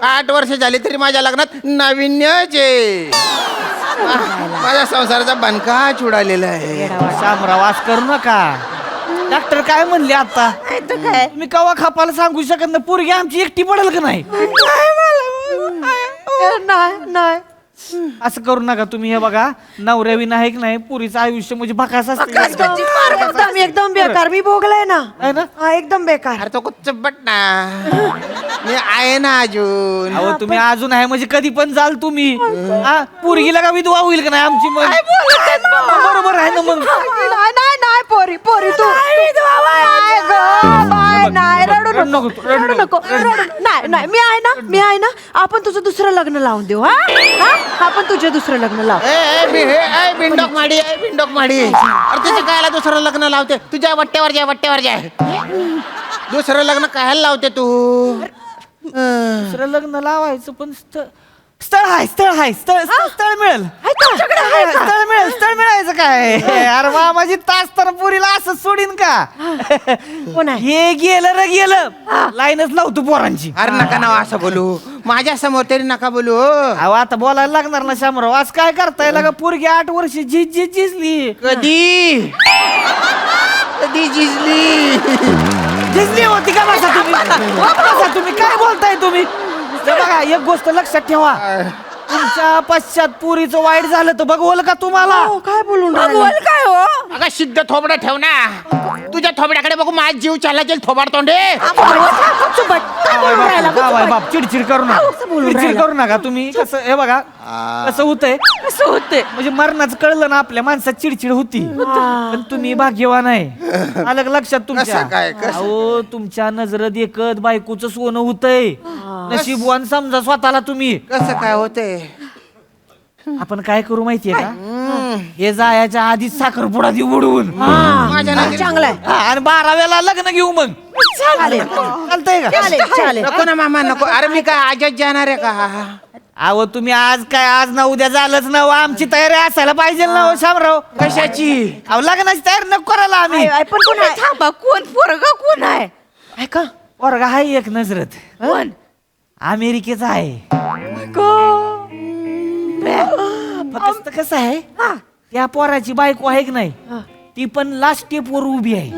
8 वर्ष झाली तरी माझ्या लग्नात नाविन्यच आहे. माझ्या संसाराचा बनकाच उडालेला आहे. शामराव आज करू नका. डॉक्टर काय म्हणले आता. तुम्ही कवा खापाला सांगू शकत ना पोरगी आमची एकटी पडेल का नाही. नाही असं करू नका तुम्ही. हे बघा नवऱ्या विनायक नाही पुरीचं आयुष्य म्हणजे भकास असतं. एकदम बेकार. मी भोगलाय ना. आहे ना. हा एकदम बेकार. अरे तो कुच्चबट ना. मी आहे ना अजून. अहो तुम्ही अजून आहे म्हणजे कधी पण जाल तुम्ही. हा पोरगीला का विधवा होईल का नाही आमची मग. बरोबर आहे ना मग. नाही पोरी तू नाही रडू नको. नाही मी आहे ना. आपण तुझं दुसरं लग्न लावून देऊ. हा आपण तुझे दुसरं लग्न लाव. बिंडोक माडी अरे तिथे कायला दुसरं लग्न लावते. तुझ्या वट्ट्यावर जाय. दुसरं लग्न कायला लावते तू. दुसरं लग्न लावायचं पण स्थळ मिळेल. स्थळ मिळायचं काय. अरे वा माझी तास तर पुरीला असं सोडीन का. हे गेलं रे गेलं. लाईनच लावतो पोरांची. अरे नका ना असं बोलू. माझ्या समोर तरी नका बोलू. अहो आता बोलायला लागणार ना शामराव. आज काय करताय लागा. पोरगी 8 वर्ष झिजली. कधी झिजली होती का. बसा तुम्ही काय बोलताय तुम्ही. हे बघा एक गोष्ट लक्षात ठेवा. तुमच्या पश्चात पुरीचं वाईट झालं तर बघवल का तुम्हाला. काय बोलून काय हो. अगं सिद्ध थोबडं ठेव ना. तुझ्या थोबड्याकडे बघू माझा जीव चालला जाईल. थोबाड तोंडे. बाप चिडचिड करू नका तुम्ही. कसं हे बघा कसं होतंय म्हणजे मरणाचं कळलं ना आपल्या माणसात चिडचिड होती. पण तुम्ही भाग्यवान आहे. आलं का लक्षात तुमच्या. अहो तुमच्या नजर देखत बायकोचं सोनं होतंय. नशीबवान समजा स्वतःला तुम्ही. कसं काय होतंय. आपण काय करू माहितीये का. हे जायच्या आधीच साखरपुडा देऊ उडवून. चांगलाय. आणि 12व्याला लग्न घेऊ मग. चालतंय का. नको ना मामा नको. अरे मी काय आजच जाणार आहे का. अहो तुम्ही आज काय आज ना उद्या झालंच ना हो. आमची तयारी असायला पाहिजे ना हो शामराव. कशाची अहो लग्नाची तयारी नको करायला आम्ही. पण कोण आहे? थांबा, कोण पोरगा कोण आहे? ऐका पोरगा आहे एक नजरत. कोण? अमेरिकेचा आहे. फक्त कसं आहे त्या पोराची बायको आहे की नाही ती पण लास्ट स्टेपवर उभी आहे.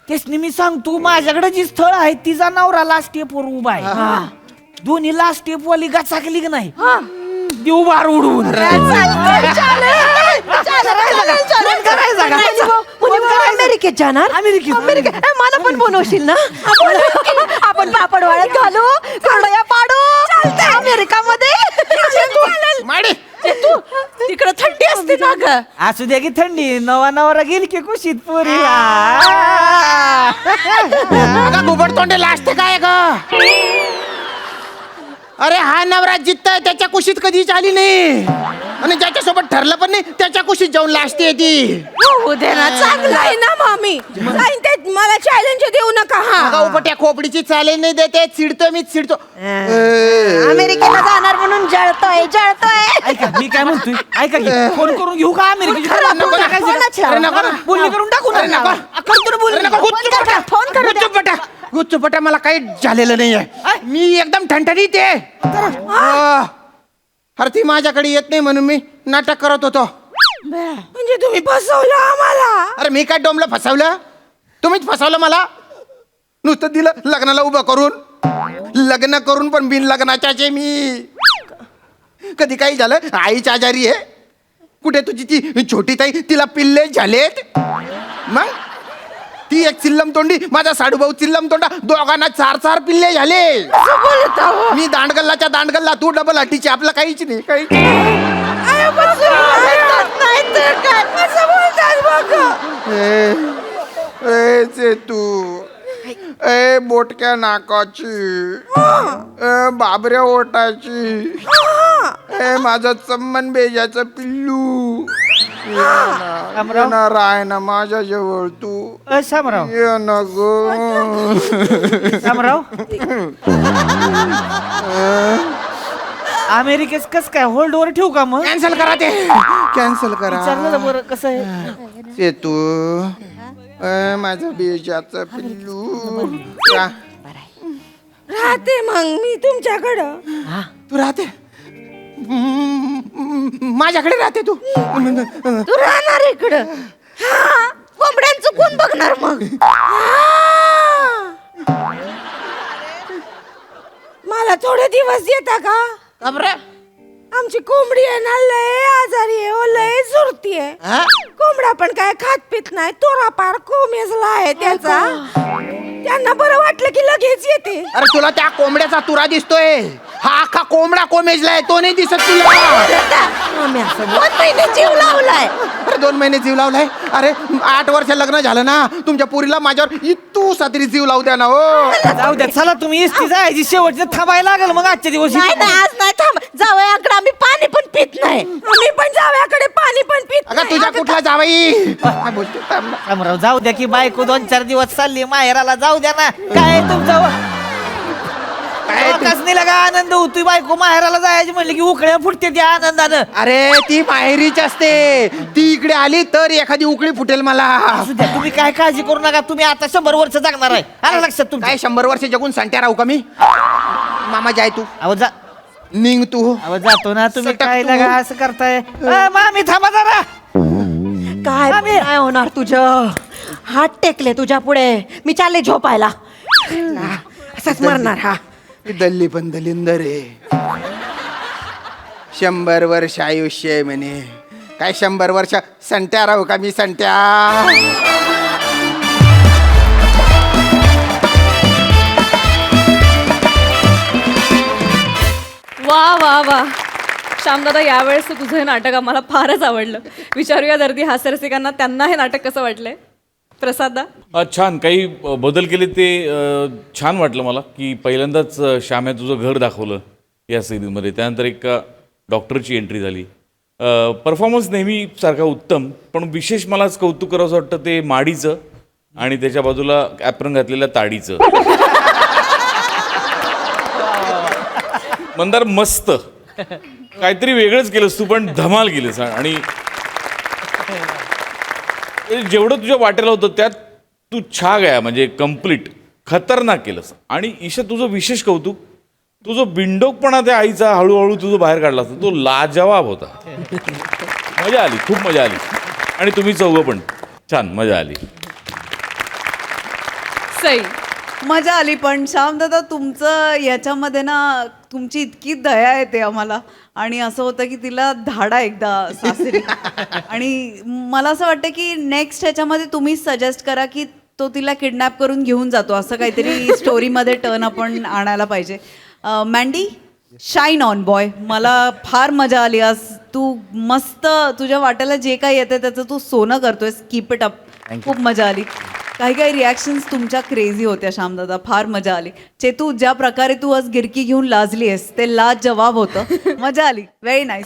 तेच मी सांगतो माझ्याकडे जी स्थळ आहे तिचा नवरा लास्ट स्टेपवर उभा आहे. दोन्ही लास्ट स्टेप वाली गचाकली की नाही देऊ बार उडवून. अमेरिकेत जाणार? अमेरिकेत मला पण बोलवशील ना? आपण पापड वाळत घालू, कुरडया पाडू अमेरिकामध्ये. तिकडे थंडी असते ना ग. असू द्या की थंडी नवा नवरा गेली की कुशीत पोरीला. दुबड तोंडे लास्ट काय ग? अरे हा नवरा जित्ताय त्याच्या कुशीत कधीच आली नाही आणि ज्याच्यासोबत ठरलं पण नाही त्याच्या कुशीत जाऊन लास्ट येते. चांगलं आहे ना मामी. नाही ते मला चॅलेंज देऊ नका. हा उपट्या खोपडीची चालेल नाही देते चिडतो मी चिडतो. अमेरिकेला जाणार म्हणून जळतोय. ऐका मी काय म्हणतोय ऐका की फोन करून घेऊ का अमेरिकेची. बोलणी करून टाकू ना. करतो ना बोलणी. फोन करू. गुच्चपटा मला काही झालेलं नाहीये. मी एकदम ठणठणीत आहे. अरे ती माझ्याकडे येत नाही म्हणून मी नाटक करत होतो. म्हणजे तुम्ही फसवलं आम्हाला. अरे मी काय डोमलं फसवलं? तुम्हीच फसवलं मला. नुसतं दिलं लग्नाला उभं करून. लग्न करून पण बिन लग्नाच्याचे मी. कधी काही झालं आईच्या आजारी आहे. कुठे तुझी ती छोटी ताई तिला पिल्ले झालेत. मग ती एक चिल्लम तोंडी माझा साडूभाऊ चिल्लम तोंडा दोघांना 4 पिल्ले झाले. मी दांडगल्लाच्या दांडगल्ला तू डबल हट्टीची आपलं काहीच नाही काही. तू ए बोटक्या नाकाची बाबऱ्या ओटाची ए माझं चम्मन बेजाचं पिल्लू येणार आहे ना माझ्या जवळ तू. शामराव ये ना गो. शामराव अमेरिकेत कस काय होल्ड वर ठेवू का मग? कॅन्सल करा ते. कॅन्सल करा. विचारलं बरं कसं आहे ते तू माझं बेजाचं पिल्लू. राहते मग मी तुमच्याकडं. तू राहते माझ्याकडे राहते तू. तू राहणार इकडं. कोंबड्यांचं कोण बघणार मग? मला थोडे दिवस येता का? आमची कोंबडी आहे ना लय आजारी आहे. ओ लय झुरती आहे. कोंबडा पण काय खात पित नाही. तोरा पार कोमेजला आहे त्याचा. त्यांना बरं वाटलं की लगेच येते. अरे तुला त्या कोंबड्याचा तुरा दिसतोय. हा अख्खा कोंबडा कोमेजलाय तो नाही दिसत तुला. 2 महिने जीव लावलाय. अरे 2 महिने जीव लावलाय. अरे 8 वर्ष लग्न झालं ना तुमच्या पोरीला माझ्यावर इतू सातरी जीव लावू द्या ना. हो जाऊ द्या चला तुम्ही एसटी जायची शेवटचं थांबायला लागेल मग आजच्या दिवस. नाही आज नाही थांब. जावयाकडे आम्ही पाणी पण पित नाही. मी पण जावयाकडे पाणी पण पित अगं तुझ्या कुठला जावई काय बोलते थांब ना. शामराव जाऊ द्या की बायको 2-4 दिवस चालली माहेराला जाऊ द्या ना. काय तुमचं नाही लगा आनंद होतोय. बायको माहेराला जायची म्हणली की उकळ्या फुटते त्या आनंदानं. अरे ती माहेरीच असते. ती इकडे आली तर एखादी उकळी फुटेल मला. असू द्या तुम्ही काय काळजी करू नका. तुम्ही आता 100 वर्ष जगणार आहे. आलं लक्षात तुमच्या? काय 100 वर्ष जगून सांगत्या राहू का मी? मामा जाय तू अहो जा निघ तू. अहो जातो ना तुम्ही. सटक काय तू. लगा असं करताय? मामी थांबा जरा. काय काय होणार तुझं? हात टेकले तुझ्या पुढे. मी चालले झोपायला. असंच मरणार. हा दल्ली पण दलिंदर आहे. 100 वर्ष आयुष्य आहे म्हणे. काय 100 वर्ष संट्या राहू का मी संट्या? वा वा वा श्यामदादा यावेळेस तुझं हे नाटक आम्हाला फारच आवडलं. विचारूया दर्दी हास्यरसिकांना त्यांना हे नाटक कसं वाटलंय. प्रसाददा छान काही बदल केले ते छान वाटलं मला की पहिल्यांदाच श्याम्या तुझं घर दाखवलं या सिरीजमध्ये. त्यानंतर एक डॉक्टरची एंट्री झाली. परफॉर्मन्स नेहमी सारखा उत्तम पण विशेष मला आज कौतुक करावंसं वाटतं ते माडीचं आणि त्याच्या बाजूला ॲप्रन घातलेल्या ताडीचं. मंदार मस्त काहीतरी वेगळंच केलंस तू, पण धमाल केलीस. आणि जेवढं तुझ्या वाटेला होतं त्यात तू छा गया, म्हणजे कम्प्लीट खतरनाक केलंस. आणि ईशा तुझं विशेष कौतुक, तुझं बिंडोकपणा त्या आईचा हळूहळू तुझं बाहेर काढला असता, तो लाजवाब होता. मजा आली, खूप मजा आली. आणि तुम्ही चौघं पण छान, मजा आली. सई. मजा आली. पण श्याम दादा तुमचं याच्यामध्ये ना तुमची इतकी दया येते आम्हाला, आणि असं होतं की तिला धाडा एकदा सासरी. आणि मला असं वाटतं की नेक्स्ट ह्याच्यामध्ये तुम्ही सजेस्ट करा की तो तिला किडनॅप करून घेऊन जातो, असं काहीतरी स्टोरीमध्ये टर्न आपण आणायला पाहिजे. Mandy, shine on boy. मला फार मजा आली आज. तू मस्त, तुझ्या वाट्याला जे काही येतं त्याचं तू सोनं करतोयस. Keep it up. खूप मजा आली. काही काही रिॲक्शन्स तुमच्या क्रेझी होत्या श्यामदादा, फार मजा आली. चेतू, ज्या प्रकारे तू आज गिरकी घेऊन लाजली आहेस ते लाजवाब होतं. मजा आली. Very nice.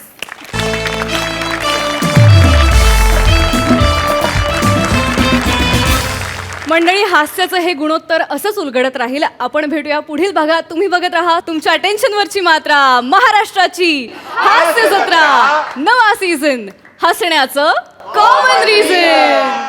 मंडळी, हास्याचं हे गुणोत्तर असंच उलगडत राहील. आपण भेटूया पुढील भागात. तुम्ही बघत राहा तुमच्या अटेन्शनवरची मात्रा, महाराष्ट्राची हास्य जत्रा, नवा सीझन, हसण्याचं कॉमन रिझन.